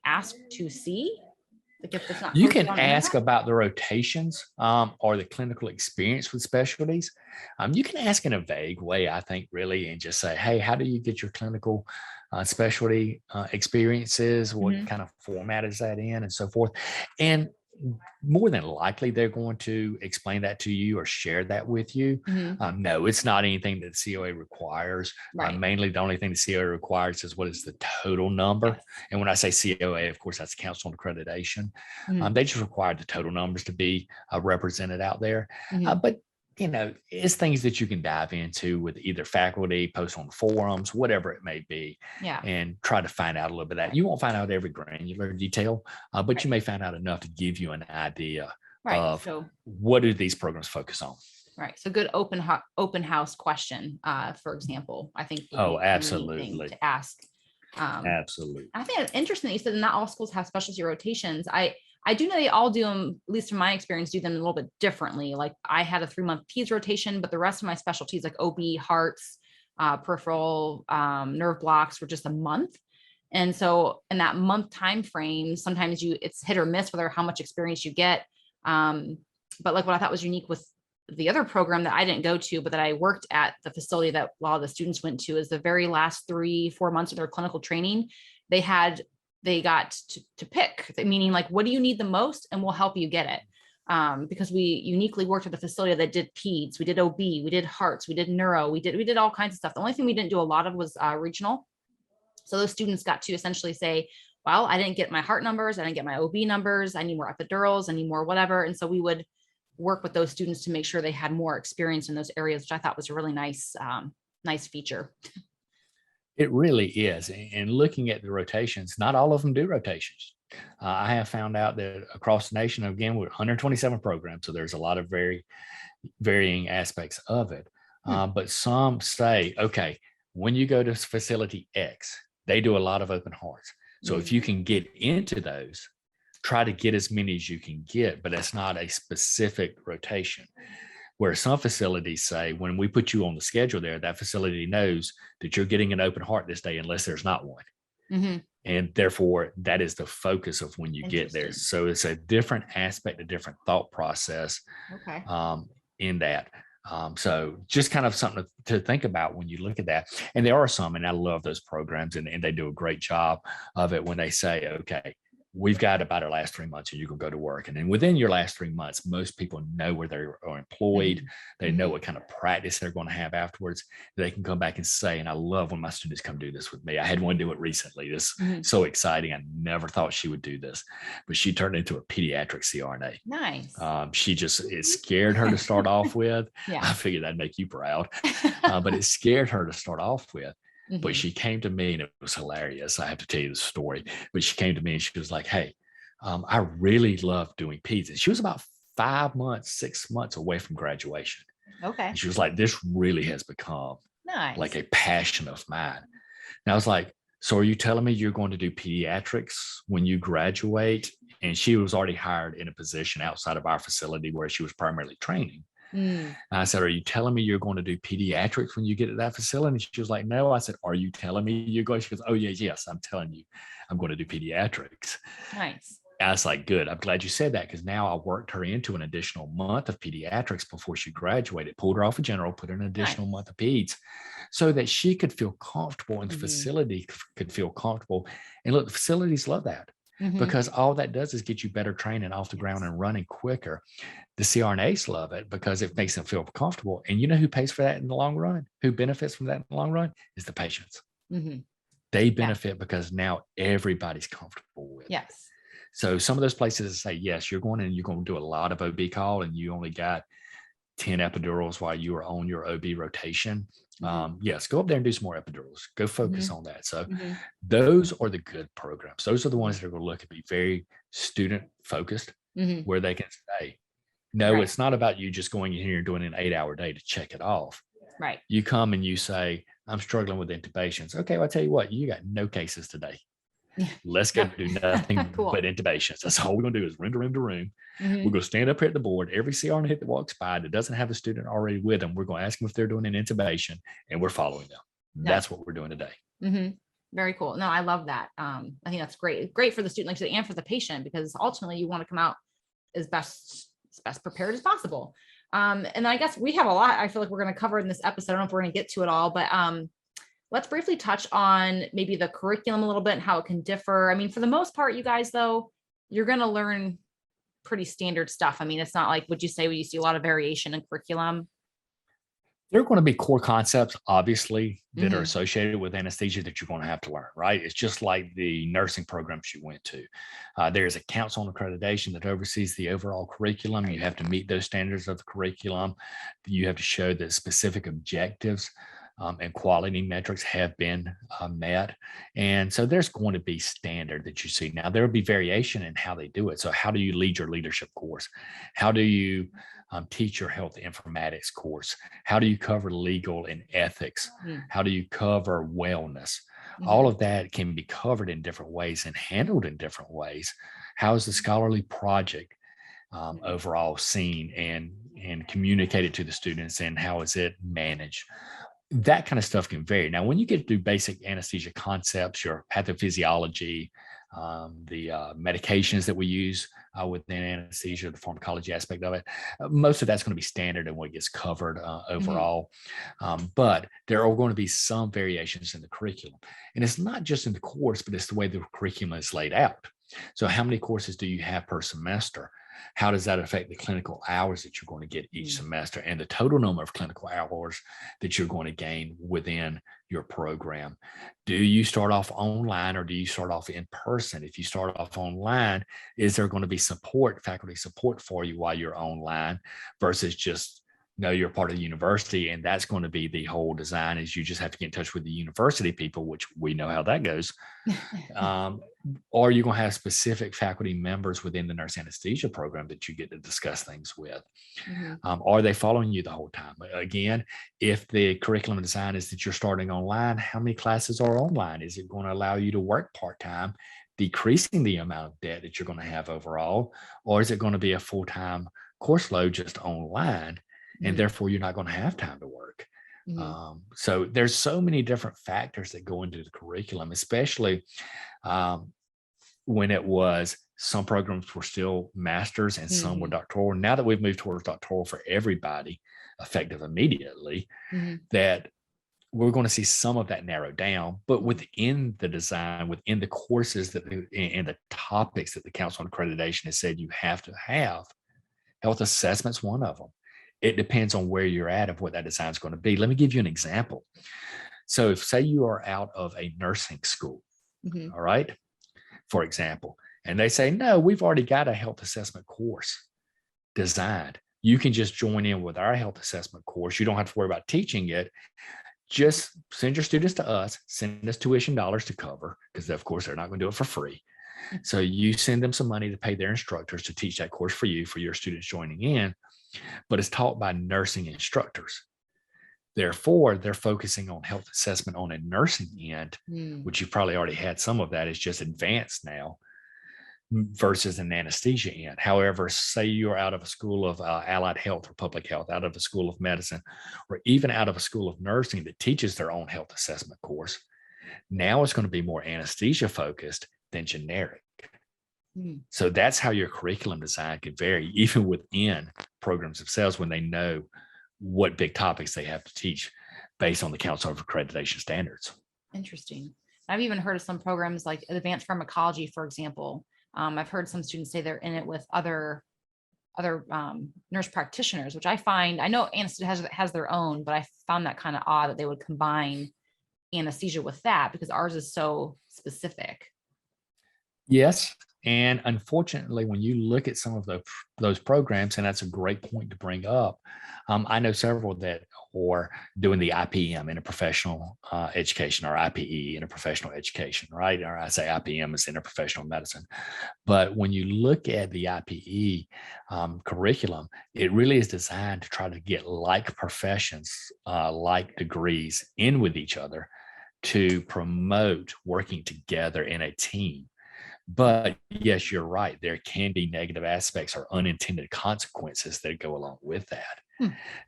ask to see? Like if it's not, you can ask about the rotations or the clinical experience with specialties. You can ask in a vague way, I think, really, and just say, hey, how do you get your clinical specialty experiences? What kind of format is that in, and so forth. And more than likely, they're going to explain that to you or share that with you. No, it's not anything that COA requires. Right. Mainly, the only thing the COA requires is what is the total number. Yes. And when I say COA, of course, that's Council on Accreditation. They just require the total numbers to be represented out there. But it's things that you can dive into with either faculty, post on forums, whatever it may be, and try to find out a little bit of that. You won't find out every granular detail, but you may find out enough to give you an idea of what do these programs focus on. Right. So good open house question, for example, I think. Absolutely. To ask. Absolutely. I think it's interesting that you said not all schools have specialty rotations. I do know they all do them, at least from my experience, do them a little bit differently. Like I had a 3-month peds rotation, but the rest of my specialties like OB, hearts, peripheral, nerve blocks were just a month. And so in that month time frame, sometimes it's hit or miss whether how much experience you get. But like what I thought was unique with the other program that I didn't go to, but that I worked at the facility that a lot of the students went to, is the very last 3-4 months of their clinical training, they got to pick, meaning like, what do you need the most? And we'll help you get it. Because we uniquely worked at a facility that did peds, we did OB, we did hearts, we did neuro, we did all kinds of stuff. The only thing we didn't do a lot of was regional. So those students got to essentially say, well, I didn't get my heart numbers, I didn't get my OB numbers, I need more epidurals, I need more whatever. And so we would work with those students to make sure they had more experience in those areas, which I thought was a really nice feature. It really is. And looking at the rotations, not all of them do rotations. I have found out that across the nation, again, we're 127 programs, so there's a lot of varying aspects of it. But some say, okay, when you go to facility X, they do a lot of open hearts. So if you can get into those, try to get as many as you can get, but that's not a specific rotation. Where some facilities say, when we put you on the schedule there, that facility knows that you're getting an open heart this day unless there's not one. And therefore, that is the focus of when you get there. So it's a different aspect, a different thought process in that. So just kind of something to think about when you look at that. And there are some, and I love those programs, and they do a great job of it when they say, okay, we've got about our last 3 months and you can go to work. And then within your last 3 months, most people know where they are employed. They know what kind of practice they're going to have afterwards. They can come back and say, and I love when my students come do this with me. I had one do it recently. This so exciting. I never thought she would do this, but she turned into a pediatric CRNA. Nice. It scared her to start off with. I figured that'd make you proud, but it scared her to start off with. But she came to me, and it was hilarious. I have to tell you the story. But she came to me and she was like, hey, I really love doing peds. And she was about 5 months, 6 months away from graduation. Okay. And she was like, this really has become like a passion of mine. And I was like, so are you telling me you're going to do pediatrics when you graduate? And she was already hired in a position outside of our facility where she was primarily training. And I said, are you telling me you're going to do pediatrics when you get to that facility? And she was like, no. I said, are you telling me you're going? She goes, oh, yes, I'm telling you, I'm going to do pediatrics. Nice. And I was like, good. I'm glad you said that, because now I worked her into an additional month of pediatrics before she graduated, pulled her off of general, put her in an additional month of peds so that she could feel comfortable and the facility could feel comfortable. And look, the facilities love that. because all that does is get you better training off the ground and running quicker. The CRNAs love it because it makes them feel comfortable. And you know who pays for that in the long run? Who benefits from that in the long run? Is the patients. They benefit because now everybody's comfortable with it. So some of those places say, yes, you're going and you're going to do a lot of OB call and you only got 10 epidurals while you are on your OB rotation. Yes, go up there and do some more epidurals. Go focus on that. So those are the good programs. Those are the ones that are going to look and be very student focused, where they can say, no, it's not about you just going in here and doing an 8-hour day to check it off. You come and you say, I'm struggling with intubations. Okay, well, I'll tell you what, you got no cases today. Let's go do nothing but intubations. That's all we're going to do is room to room to room. We're going to stand up here at the board. Every CRNA that walks by that doesn't have a student already with them, we're going to ask them if they're doing an intubation, and we're following them. That's what we're doing today. Very cool. No, I love that. I think that's great. Great for the student, like you said, and for the patient, because ultimately you want to come out as best prepared as possible. And I guess we have a lot I feel like we're going to cover in this episode. I don't know if we're going to get to it all, but let's briefly touch on maybe the curriculum a little bit and how it can differ. I mean, for the most part, you guys, though, you're going to learn pretty standard stuff. I mean, it's not like, would you say you see a lot of variation in curriculum? There are going to be core concepts, obviously, that are associated with anesthesia that you're going to have to learn, right? It's just like the nursing programs you went to. There's a council on accreditation that oversees the overall curriculum. You have to meet those standards of the curriculum. You have to show that specific objectives and quality metrics have been met. And so there's going to be standard that you see. Now, there will be variation in how they do it. So how do you lead your leadership course? How do you teach your health informatics course? How do you cover legal and ethics? How do you cover wellness? All of that can be covered in different ways and handled in different ways. How is the scholarly project overall seen and communicated to the students, and how is it managed? That kind of stuff can vary. Now, when you get to basic anesthesia concepts, your pathophysiology, the medications that we use within anesthesia, the pharmacology aspect of it, most of that's going to be standard and what gets covered overall. But there are going to be some variations in the curriculum. And it's not just in the course, but it's the way the curriculum is laid out. So how many courses do you have per semester? How does that affect the clinical hours that you're going to get each semester and the total number of clinical hours that you're going to gain within your program? Do you start off online or do you start off in person? If you start off online, is there going to be faculty support for you while you're online versus just you're part of the university, and that's going to be the whole design is you just have to get in touch with the university people, which we know how that goes. Or you're going to have specific faculty members within the nurse anesthesia program that you get to discuss things with. Are they following you the whole time? Again, if the curriculum design is that you're starting online, how many classes are online? Is it going to allow you to work part-time, decreasing the amount of debt that you're going to have overall? Or is it going to be a full-time course load just online? And therefore, you're not going to have time to work. So there's so many different factors that go into the curriculum, especially when it was some programs were still masters and some were doctoral. Now that we've moved towards doctoral for everybody, effective immediately, that we're going to see some of that narrow down. But within the design, within the courses and the topics that the Council on Accreditation has said you have to have, health assessment's one of them. It depends on where you're at of what that design is going to be. Let me give you an example. So if say you are out of a nursing school, all right, for example, and they say, no, we've already got a health assessment course designed. You can just join in with our health assessment course. You don't have to worry about teaching it. Just send your students to us, send us tuition dollars to cover, because of course they're not going to do it for free. So you send them some money to pay their instructors to teach that course for you, for your students joining in. But it's taught by nursing instructors. Therefore, they're focusing on health assessment on a nursing end, which you've probably already had some of that. Is just advanced now versus an anesthesia end. However, say you're out of a school of allied health or public health, out of a school of medicine, or even out of a school of nursing that teaches their own health assessment course. Now it's going to be more anesthesia focused than generic. So that's how your curriculum design could vary, even within programs themselves, when they know what big topics they have to teach based on the Council of Accreditation standards. Interesting. I've even heard of some programs like advanced pharmacology, for example. I've heard some students say they're in it with other nurse practitioners, which I know anesthesia has their own, but I found that kind of odd that they would combine anesthesia with that because ours is so specific. Yes. And unfortunately, when you look at some of those programs, and that's a great point to bring up, I know several that are doing the IPM in a professional education, or IPE in a professional education, right? Or I say IPM is interprofessional medicine. But when you look at the IPE curriculum, it really is designed to try to get like professions, like degrees in with each other to promote working together in a team. But yes, you're right. There can be negative aspects or unintended consequences that go along with that.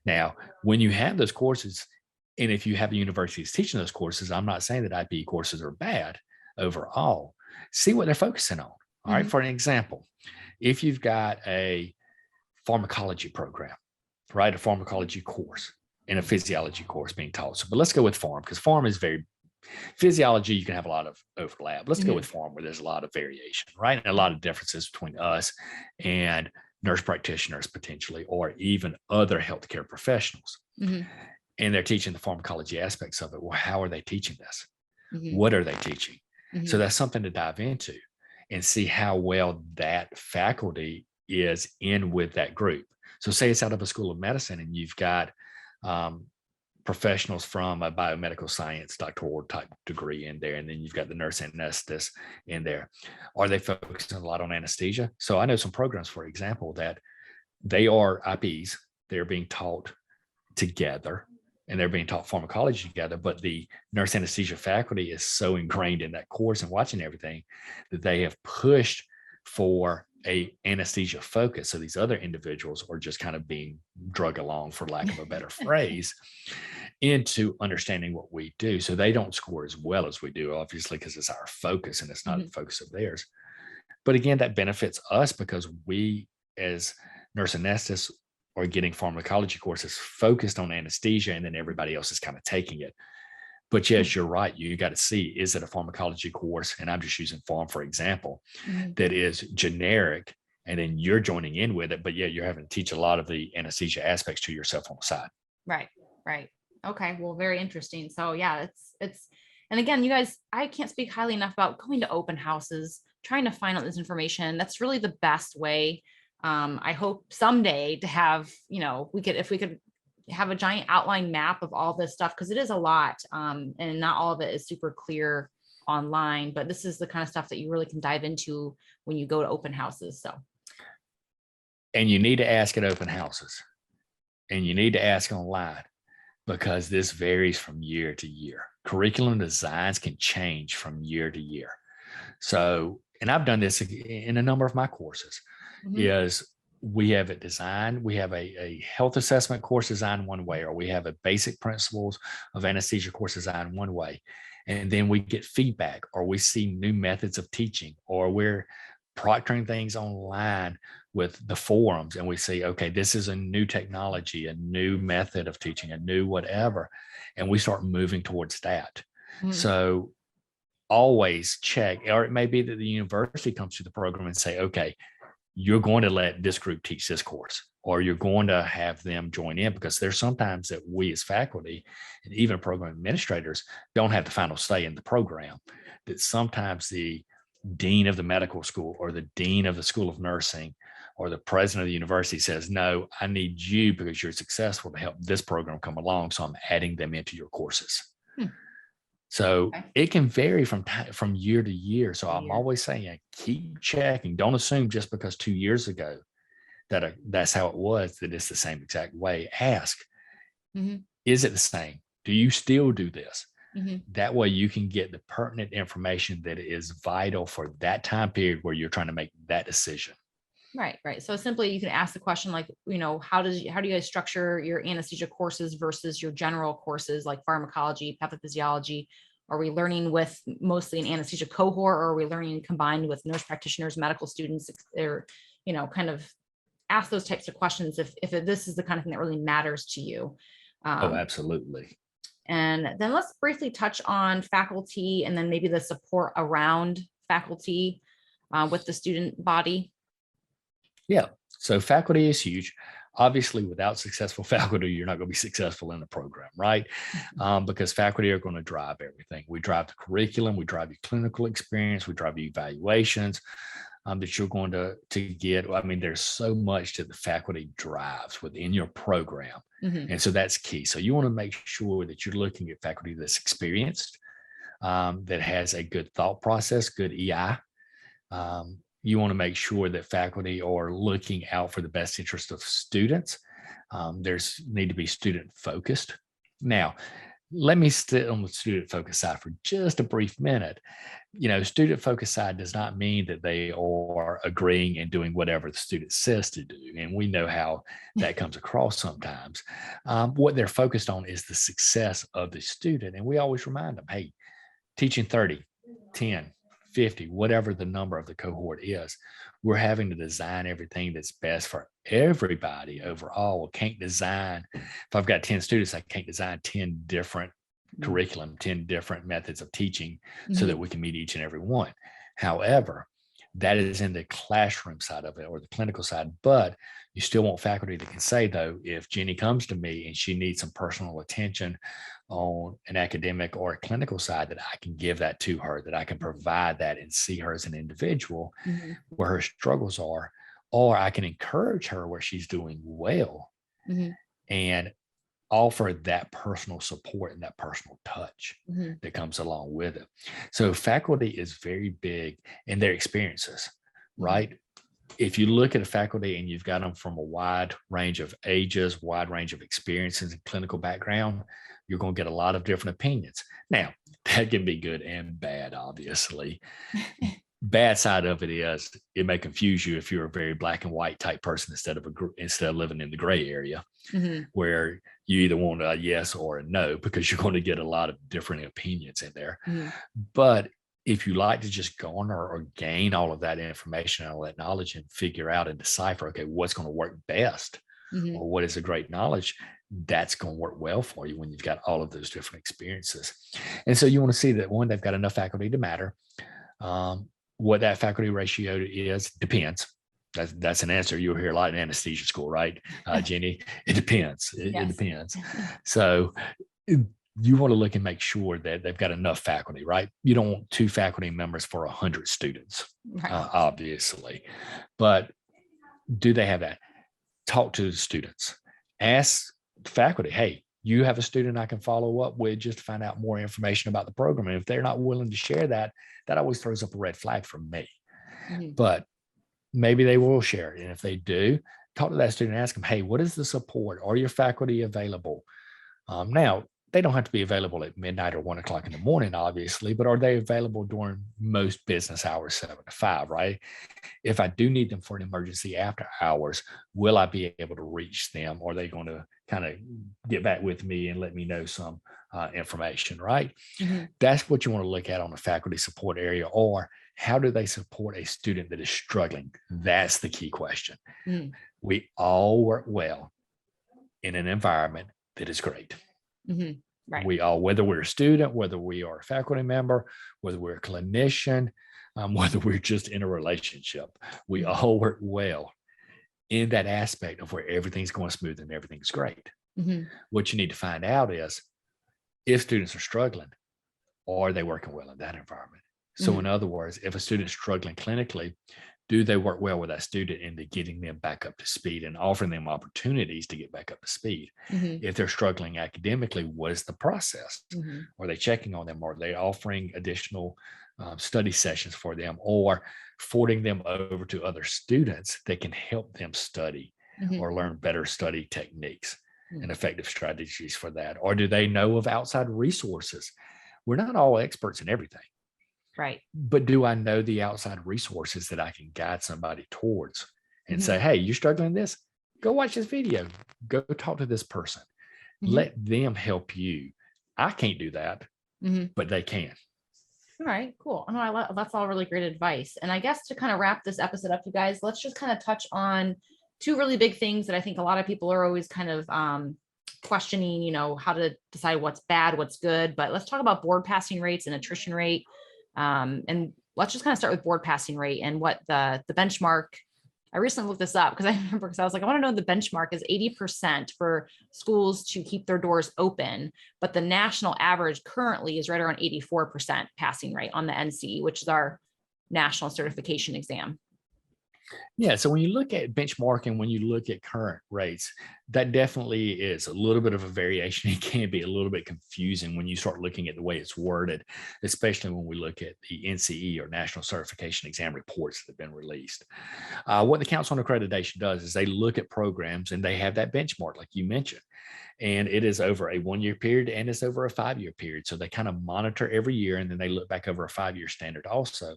Now, when you have those courses, and if you have universities teaching those courses, I'm not saying that IPE courses are bad overall. See what they're focusing on. All right. For an example, if you've got a pharmacology program, right, a pharmacology course and a physiology course being taught. So, but let's go with pharm, because pharm is very physiology, you can have a lot of overlap. Let's go with pharm, where there's a lot of variation, right? And a lot of differences between us and nurse practitioners potentially, or even other healthcare professionals. And they're teaching the pharmacology aspects of it. Well, how are they teaching this? What are they teaching? So that's something to dive into and see how well that faculty is in with that group. So say it's out of a school of medicine and you've got professionals from a biomedical science doctoral type degree in there, and then you've got the nurse anesthetist in there. Are they focusing a lot on anesthesia? So I know some programs, for example, that they are IPs, they're being taught together and they're being taught pharmacology together, but the nurse anesthesia faculty is so ingrained in that course and watching everything that they have pushed for a anesthesia focus. So these other individuals are just kind of being drug along, for lack of a better phrase, into understanding what we do. So they don't score as well as we do, obviously, because it's our focus and it's not the focus of theirs. But again, that benefits us because we, as nurse anesthetists, are getting pharmacology courses focused on anesthesia, and then everybody else is kind of taking it. But yes, you're right. You got to see, is it a pharmacology course? And I'm just using pharm, for example, that is generic, and then you're joining in with it. But yeah, you're having to teach a lot of the anesthesia aspects to yourself on the side. Right. Okay. Well, very interesting. So yeah, it's, and again, you guys, I can't speak highly enough about going to open houses, trying to find out this information. That's really the best way. I hope someday to have, if we could have a giant outline map of all this stuff, because it is a lot, and not all of it is super clear online, but this is the kind of stuff that you really can dive into when you go to open houses. So, and you need to ask at open houses, and you need to ask online, because this varies from year to year. Curriculum designs can change from year to year. So, and I've done this in a number of my courses, is we have it designed, we have a health assessment course designed one way, or we have a basic principles of anesthesia course designed one way. And then we get feedback, or we see new methods of teaching, or we're proctoring things online with the forums, and we see, okay, this is a new technology, a new method of teaching, a new whatever, and we start moving towards that. So always check, or it may be that the university comes to the program and say, okay, you're going to let this group teach this course, or you're going to have them join in, because there's sometimes that we as faculty and even program administrators don't have the final say in the program, that sometimes the dean of the medical school or the dean of the school of nursing or the president of the university says, no, I need you because you're successful to help this program come along. So I'm adding them into your courses. So it can vary from year to year. So I'm always saying, keep checking. Don't assume just because 2 years ago that that's how it was, that it's the same exact way. Ask, is it the same? Do you still do this? That way you can get the pertinent information that is vital for that time period where you're trying to make that decision. Right. So simply you can ask the question like, how do you guys structure your anesthesia courses versus your general courses like pharmacology, pathophysiology? Are we learning with mostly an anesthesia cohort, or are we learning combined with nurse practitioners, medical students, or, kind of ask those types of questions if this is the kind of thing that really matters to you. Oh, absolutely. And then let's briefly touch on faculty and then maybe the support around faculty with the student body. Yeah. So faculty is huge. Obviously, without successful faculty, you're not going to be successful in the program, right? Because faculty are going to drive everything. We drive the curriculum, we drive your clinical experience, we drive your evaluations that you're going to get. I mean, there's so much that the faculty drives within your program. And so that's key. So you want to make sure that you're looking at faculty that's experienced, that has a good thought process, good EI. You want to make sure that faculty are looking out for the best interest of students. There's need to be student focused. Now, let me sit on the student focus side for just a brief minute. You know, student focus side does not mean that they are agreeing and doing whatever the student says to do. And we know how that comes across sometimes. What they're focused on is the success of the student. And we always remind them, hey, teaching 30, 10, 50, whatever the number of the cohort is, we're having to design everything that's best for everybody overall. Can't design, if I've got 10 students, I can't design 10 different curriculum, 10 different methods of teaching so that we can meet each and every one. However, that is in the classroom side of it or the clinical side, but you still want faculty that can say, though, if Jenny comes to me and she needs some personal attention on an academic or a clinical side, that I can give that to her, that I can provide that and see her as an individual where her struggles are, or I can encourage her where she's doing well and offer that personal support and that personal touch that comes along with it. So faculty is very big in their experiences, right? If you look at a faculty and you've got them from a wide range of ages, wide range of experiences and clinical background, you're going to get a lot of different opinions. Now, that can be good and bad, obviously. Bad side of it is it may confuse you if you're a very black and white type person instead of living in the gray area where you either want a yes or a no, because you're going to get a lot of different opinions in there. But if you like to just garner or gain all of that information and all that knowledge and figure out and decipher, okay, what's going to work best or what is a great knowledge, that's going to work well for you when you've got all of those different experiences. And so you want to see that, one, they've got enough faculty to matter. What that faculty ratio is depends. That's an answer you'll hear a lot in anesthesia school, right, Jenny? It depends. It depends. So you want to look and make sure that they've got enough faculty, right? You don't want 2 faculty members for 100 students, obviously. But do they have that? Talk to the students. Ask faculty, hey, you have a student I can follow up with just to find out more information about the program. And if they're not willing to share that, that always throws up a red flag for me. But maybe they will share it. And if they do, talk to that student and ask them, hey, what is the support? Are your faculty available? Now, they don't have to be available at midnight or 1 o'clock in the morning, obviously, but are they available during most business hours, 7 to 5, right? If I do need them for an emergency after hours, will I be able to reach them? Or are they going to kind of get back with me and let me know some information, right? That's what you want to look at on the faculty support area. Or how do they support a student that is struggling? That's the key question. We all work well in an environment that is great. Right. We all, whether we're a student, whether we are a faculty member, whether we're a clinician, whether we're just in a relationship, we all work well in that aspect of where everything's going smooth and everything's great. What you need to find out is if students are struggling, are they working well in that environment? So in other words, if a student's struggling clinically, do they work well with that student into getting them back up to speed and offering them opportunities to get back up to speed? If they're struggling academically, what is the process? Are they checking on them? Are they offering additional study sessions for them, or forwarding them over to other students that can help them study or learn better study techniques and effective strategies for that? Or do they know of outside resources? We're not all experts in everything. Right. But do I know the outside resources that I can guide somebody towards and say, hey, you're struggling with this? Go watch this video. Go talk to this person. Let them help you. I can't do that, but they can. All right, cool. No, that's all really great advice. And I guess to kind of wrap this episode up, you guys, let's just kind of touch on 2 really big things that I think a lot of people are always kind of questioning, how to decide what's bad, what's good. But let's talk about board passing rates and attrition rate. And let's just kind of start with board passing rate and what the benchmark. I recently looked this up because I was like, I want to know the benchmark is 80% for schools to keep their doors open, but the national average currently is right around 84% passing rate on the NCE, which is our national certification exam. Yeah. So when you look at benchmarking, when you look at current rates, that definitely is a little bit of a variation. It can be a little bit confusing when you start looking at the way it's worded, especially when we look at the NCE or National Certification Exam reports that have been released. What the Council on Accreditation does is they look at programs and they have that benchmark, like you mentioned. And it is over a 1-year period and it's over a 5-year period. So they kind of monitor every year and then they look back over a 5-year standard also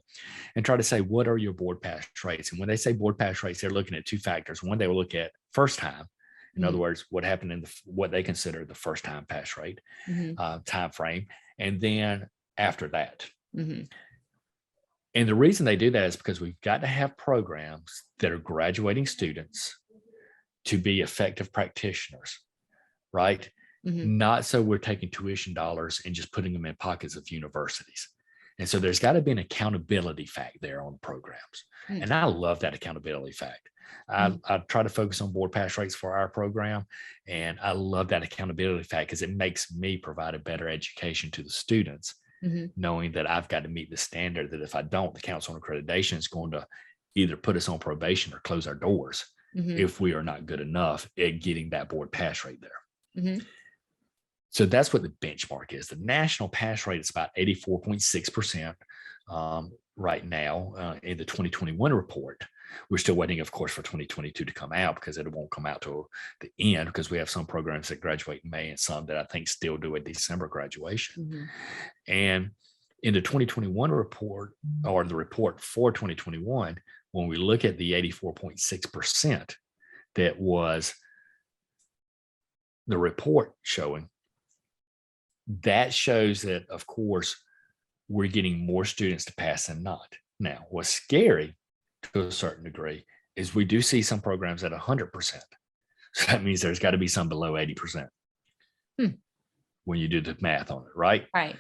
and try to say, what are your board pass rates? And when they say board pass rates, they're looking at 2 factors. One, they will look at first time. In other words, what happened in what they consider the first time pass rate time frame. And then after that. And the reason they do that is because we've got to have programs that are graduating students to be effective practitioners. Right? Not so we're taking tuition dollars and just putting them in pockets of universities. And so there's got to be an accountability fact there on the programs. And I love that accountability fact. I try to focus on board pass rates for our program. And I love that accountability fact because it makes me provide a better education to the students, knowing that I've got to meet the standard that if I don't, the Council on Accreditation is going to either put us on probation or close our doors if we are not good enough at getting that board pass rate there. So that's what the benchmark is. The national pass rate is about 84.6% right now in the 2021 report. We're still waiting, of course, for 2022 to come out because it won't come out till the end because we have some programs that graduate in May and some that I think still do a December graduation. And in the 2021 report or the report for 2021, when we look at the 84.6% that was the report showing, that shows that, of course, we're getting more students to pass than not. Now, what's scary to a certain degree is we do see some programs at 100%. So that means there's got to be some below 80% when you do the math on it, right? Right.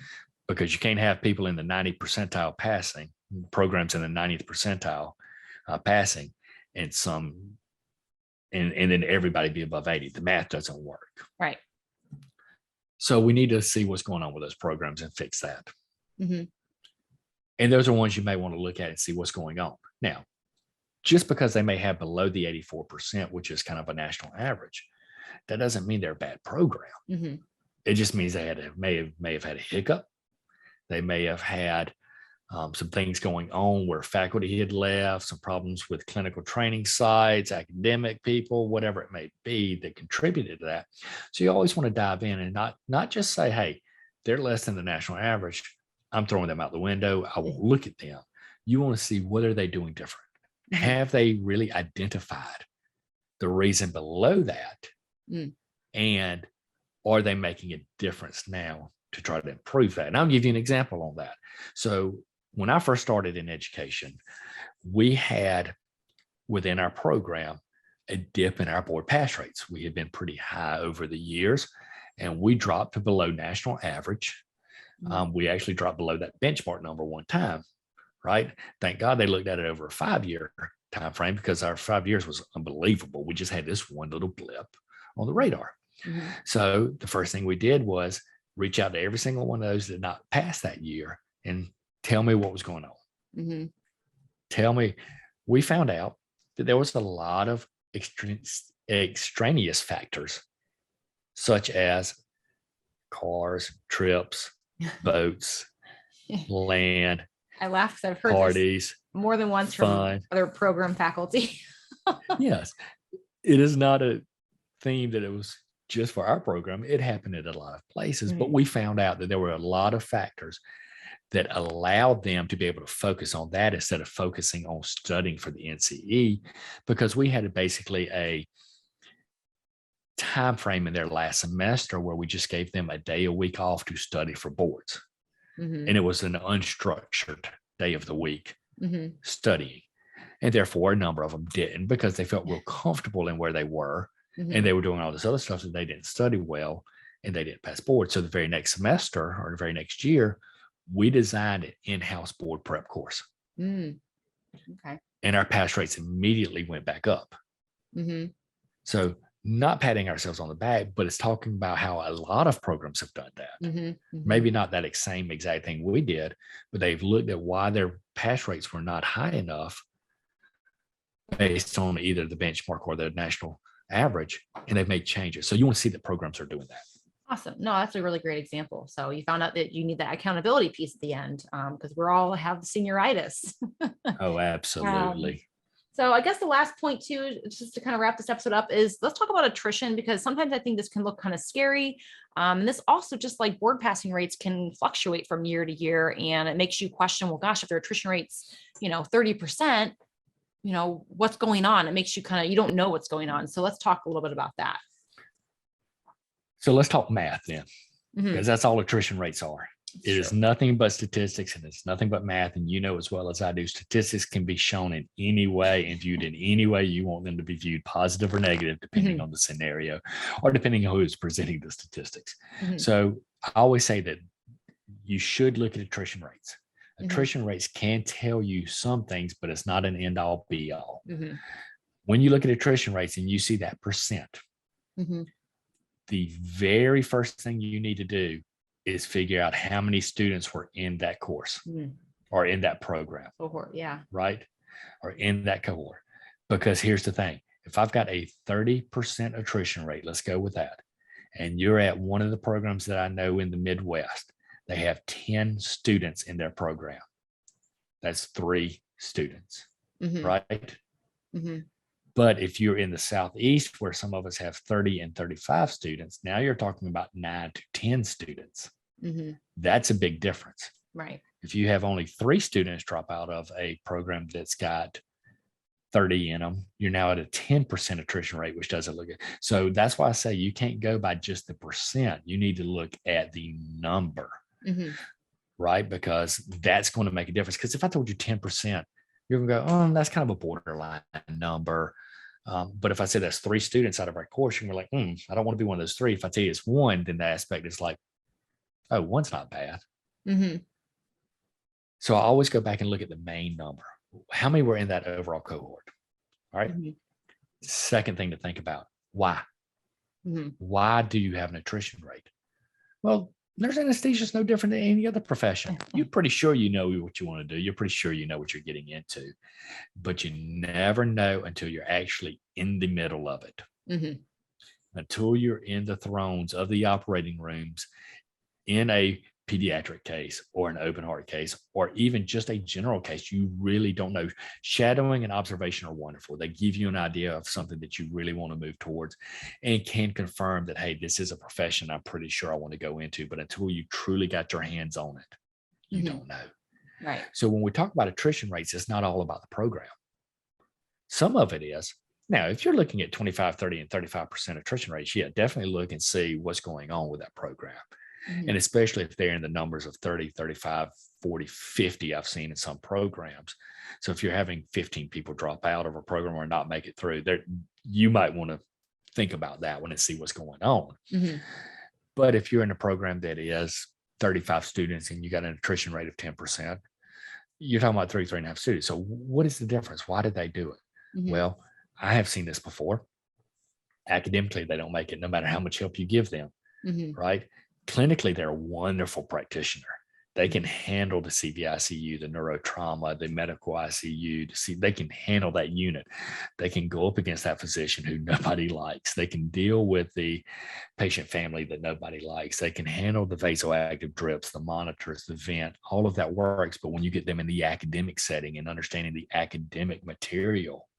Because you can't have people in the 90th percentile passing, programs in the 90th percentile passing, and then everybody be above 80. The math doesn't work. Right. So we need to see what's going on with those programs and fix that. And those are ones you may want to look at and see what's going on. Now, just because they may have below the 84%, which is kind of a national average, that doesn't mean they're a bad program. It just means they may have had a hiccup. They may have had some things going on where faculty had left, some problems with clinical training sites, academic people, whatever it may be that contributed to that. So you always want to dive in and not just say, hey, they're less than the national average, I'm throwing them out the window, I won't look at them. You want to see, what are they doing different? Have they really identified the reason below that? And are they making a difference now to try to improve that? And I'll give you an example on that. So when I first started in education, we had within our program a dip in our board pass rates. We had been pretty high over the years, and we dropped to below national average. We actually dropped below that benchmark number one time, right? Thank God they looked at it over a 5-year time frame because our 5 years was unbelievable. We just had this one little blip on the radar. So the first thing we did was reach out to every single one of those that did not pass that year and tell me what was going on. Tell me. We found out that there was a lot of extraneous factors, such as cars, trips, boats, land. I laugh because I've heard parties, this more than once from other program faculty. Yes, it is not a theme that it was just for our program. It happened at a lot of places, but we found out that there were a lot of factors that allowed them to be able to focus on that instead of focusing on studying for the NCE, because we had basically a time frame in their last semester where we just gave them a day a week off to study for boards. And it was an unstructured day of the week studying. And therefore, a number of them didn't because they felt real comfortable in where they were and they were doing all this other stuff that they didn't study well and they didn't pass board. So the very next semester or the very next year, we designed an in-house board prep course. Okay. And our pass rates immediately went back up. So not patting ourselves on the back, but it's talking about how a lot of programs have done that. Maybe not that same exact thing we did, but they've looked at why their pass rates were not high enough based on either the benchmark or the national average, and they've made changes. So you want to see that programs are doing that. Awesome. No, that's a really great example. So you found out that you need that accountability piece at the end, because we're all have senioritis. Oh, absolutely. So I guess the last point too, just to kind of wrap this episode up, is let's talk about attrition, because sometimes I think this can look kind of scary. And this also, just like board passing rates, can fluctuate from year to year, and it makes you question, well, gosh, if their attrition rates, 30%, what's going on? It makes you you don't know what's going on. So let's talk a little bit about that. So let's talk math then, because that's all attrition rates are. It is nothing but statistics, and it's nothing but math. And as well as I do, statistics can be shown in any way and viewed in any way you want them to be viewed, positive or negative, depending on the scenario or depending on who is presenting the statistics. So I always say that you should look at attrition rates. Attrition rates can tell you some things, but it's not an end all be all. When you look at attrition rates and you see that percent, the very first thing you need to do is figure out how many students were in that course or in that program. Cohort, yeah. Right? Or in that cohort. Because here's the thing. If I've got a 30% attrition rate, let's go with that, and you're at one of the programs that I know in the Midwest, they have 10 students in their program. That's 3 students, right? But if you're in the Southeast, where some of us have 30 and 35 students, now you're talking about 9 to 10 students. That's a big difference. Right. If you have only 3 students drop out of a program that's got 30 in them, you're now at a 10% attrition rate, which doesn't look good. So that's why I say you can't go by just the percent. You need to look at the number, right? Because that's going to make a difference. Because if I told you 10%, you're going to go, oh, that's kind of a borderline number. But if I said that's 3 students out of our course, you're like, I don't want to be one of those 3. If I tell you it's 1, then the aspect is like, oh, 1's not bad. So I always go back and look at the main number. How many were in that overall cohort? All right. Second thing to think about, why? Why do you have an attrition rate? Well, nurse anesthesia is no different than any other profession. You're pretty sure you know what you want to do. You're pretty sure you know what you're getting into, but you never know until you're actually in the middle of it. Until you're in the thrones of the operating rooms in a pediatric case or an open heart case, or even just a general case, you really don't know. Shadowing and observation are wonderful. They give you an idea of something that you really want to move towards and can confirm that, hey, this is a profession I'm pretty sure I want to go into. But until you truly got your hands on it, you don't know. Right. So when we talk about attrition rates, it's not all about the program. Some of it is. Now, if you're looking at 25, 30, and 35% attrition rates, yeah, definitely look and see what's going on with that program. And especially if they're in the numbers of 30, 35, 40, 50, I've seen in some programs. So if you're having 15 people drop out of a program or not make it through, there, you might want to think about that one and see what's going on. But if you're in a program that is 35 students and you got an attrition rate of 10%, you're talking about 3.5 students. So what is the difference? Why did they do it? Well, I have seen this before. Academically, they don't make it no matter how much help you give them, right? Clinically, they're a wonderful practitioner. They can handle the CVICU, the neurotrauma, the medical ICU. They can handle that unit. They can go up against that physician who nobody likes. They can deal with the patient family that nobody likes. They can handle the vasoactive drips, the monitors, the vent. All of that works. But when you get them in the academic setting and understanding the academic material,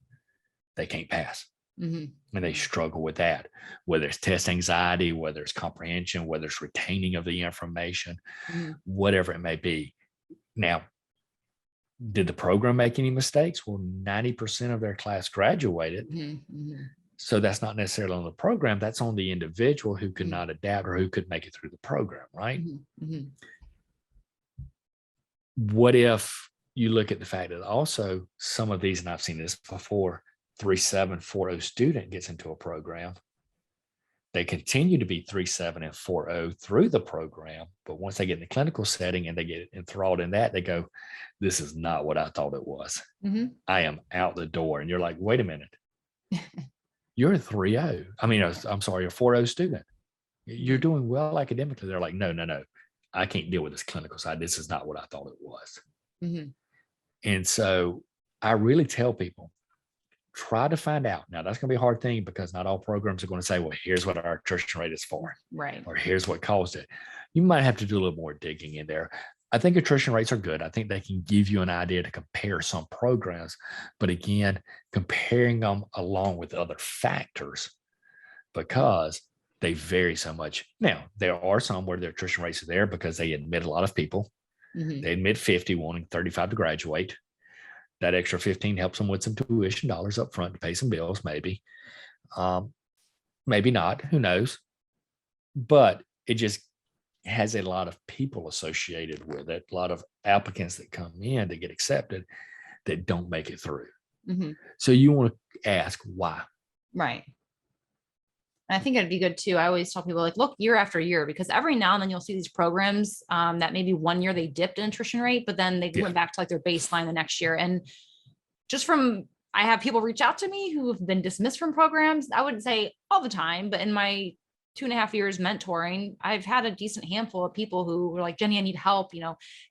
they can't pass. And they struggle with that, whether it's test anxiety, whether it's comprehension, whether it's retaining of the information, whatever it may be. Now, did the program make any mistakes? Well, 90% of their class graduated. So that's not necessarily on the program. That's on the individual who could not adapt or who could make it through the program, right? What if you look at the fact that also some of these, and I've seen this before, 3740 student gets into a program they continue to be 3.7 and 4.0 through the program. But once they get in the clinical setting and they get enthralled in that, they go, this is not what I thought it was. Mm-hmm. I am out the door. And you're like, wait a minute. You're a 3.0. I mean, I'm sorry, a 4.0 student. You're doing well academically. They're like, no. I can't deal with this clinical side. This is not what I thought it was. Mm-hmm. And so I really tell people, try to find out. Now, that's going to be a hard thing because not all programs are going to say, well, here's what our attrition rate is for. Right. Or here's what caused it. You might have to do a little more digging in there. I think attrition rates are good. I think they can give you an idea to compare some programs. But again, comparing them along with other factors because they vary so much. Now, there are some where their attrition rates are there because they admit a lot of people. Mm-hmm. They admit 50, wanting 35 to graduate. That extra 15 helps them with some tuition dollars up front to pay some bills, maybe. Maybe not, who knows? But it just has a lot of people associated with it, a lot of applicants that come in that get accepted that don't make it through. Mm-hmm. So you want to ask why. Right. And I think it'd be good too. I always tell people like, look year after year, because every now and then you'll see these programs that maybe one year they dipped in attrition rate, but then they went back to like their baseline the next year. And just from, I have people reach out to me who have been dismissed from programs. I wouldn't say all the time, but in my 2.5 years mentoring, I've had a decent handful of people who were like, Jenny, I need help,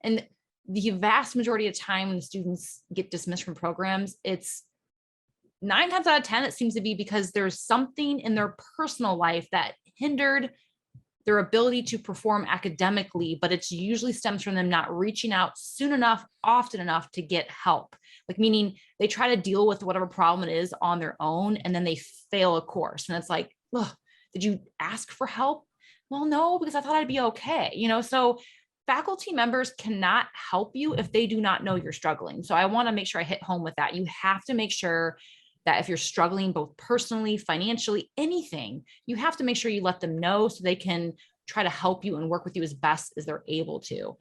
and the vast majority of time when the students get dismissed from programs, it's 9 times out of 10, it seems to be because there's something in their personal life that hindered their ability to perform academically, but it's usually stems from them not reaching out soon enough, often enough to get help. Like meaning they try to deal with whatever problem it is on their own, and then they fail a course. And it's like, ugh, did you ask for help? Well, no, because I thought I'd be okay. So faculty members cannot help you if they do not know you're struggling. So I want to make sure I hit home with that. You have to make sure that if you're struggling both personally, financially, anything, you have to make sure you let them know so they can try to help you and work with you as best as they're able to.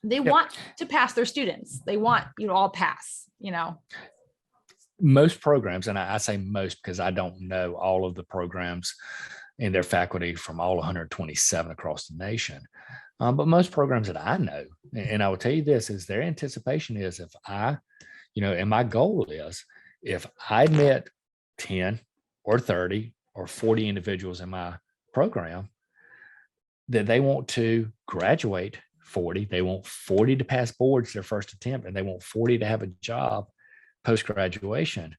They want to pass their students. They want you to all pass, Most programs, and I say most because I don't know all of the programs and their faculty from all 127 across the nation. But most programs that I know, and I will tell you this, is their anticipation is if I, and my goal is, if I met 10 or 30 or 40 individuals in my program, that they want to graduate 40, they want 40 to pass boards their first attempt, and they want 40 to have a job post-graduation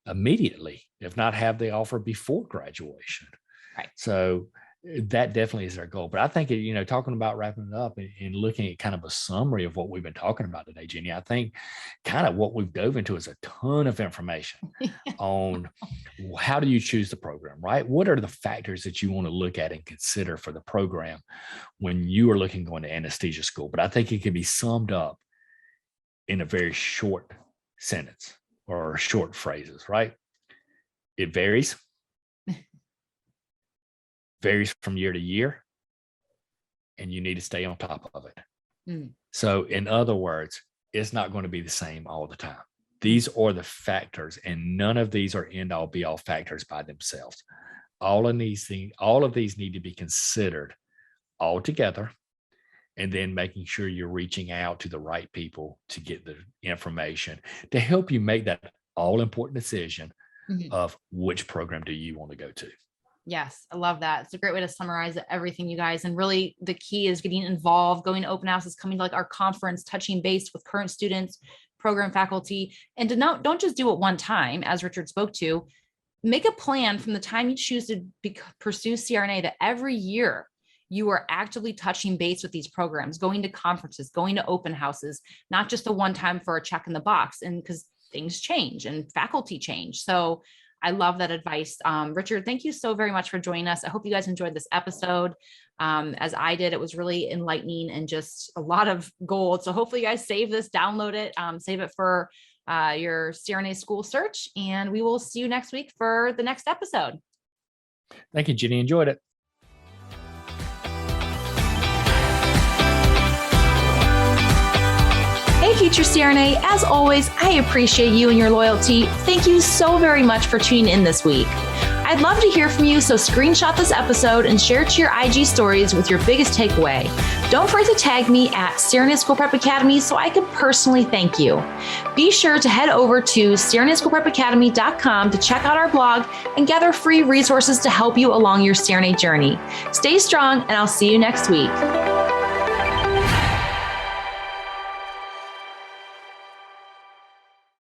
immediately, if not have the offer before graduation. Right. So that definitely is their goal. But I think, talking about wrapping it up and looking at kind of a summary of what we've been talking about today, Jenny, I think kind of what we've dove into is a ton of information on how do you choose the program, right? What are the factors that you want to look at and consider for the program when you are looking going to anesthesia school? But I think it can be summed up in a very short sentence or short phrases, right? It varies from year to year, and you need to stay on top of it. So in other words, it's not going to be the same all the time. These are the factors, and none of these are end all be all factors by themselves. All of these need to be considered all together, and then making sure you're reaching out to the right people to get the information to help you make that all important decision of which program do you want to go to. Yes, I love that. It's a great way to summarize everything, you guys. And really the key is getting involved, going to open houses, coming to like our conference, touching base with current students, program faculty, and don't just do it one time, as Richard spoke to. Make a plan from the time you choose to pursue CRNA that every year you are actively touching base with these programs, going to conferences, going to open houses, not just a one time for a check in the box. And because things change and faculty change. So I love that advice. Richard, thank you so very much for joining us. I hope you guys enjoyed this episode. As I did, it was really enlightening and just a lot of gold. So hopefully you guys save this, download it, save it for your CRNA school search, and we will see you next week for the next episode. Thank you, Jenny. Enjoyed it. Hey, future CRNA, as always, I appreciate you and your loyalty. Thank you so very much for tuning in this week. I'd love to hear from you, so screenshot this episode and share it to your IG stories with your biggest takeaway. Don't forget to tag me at CRNA School Prep Academy so I can personally thank you. Be sure to head over to CRNASchoolPrepAcademy.com to check out our blog and gather free resources to help you along your CRNA journey. Stay strong, and I'll see you next week.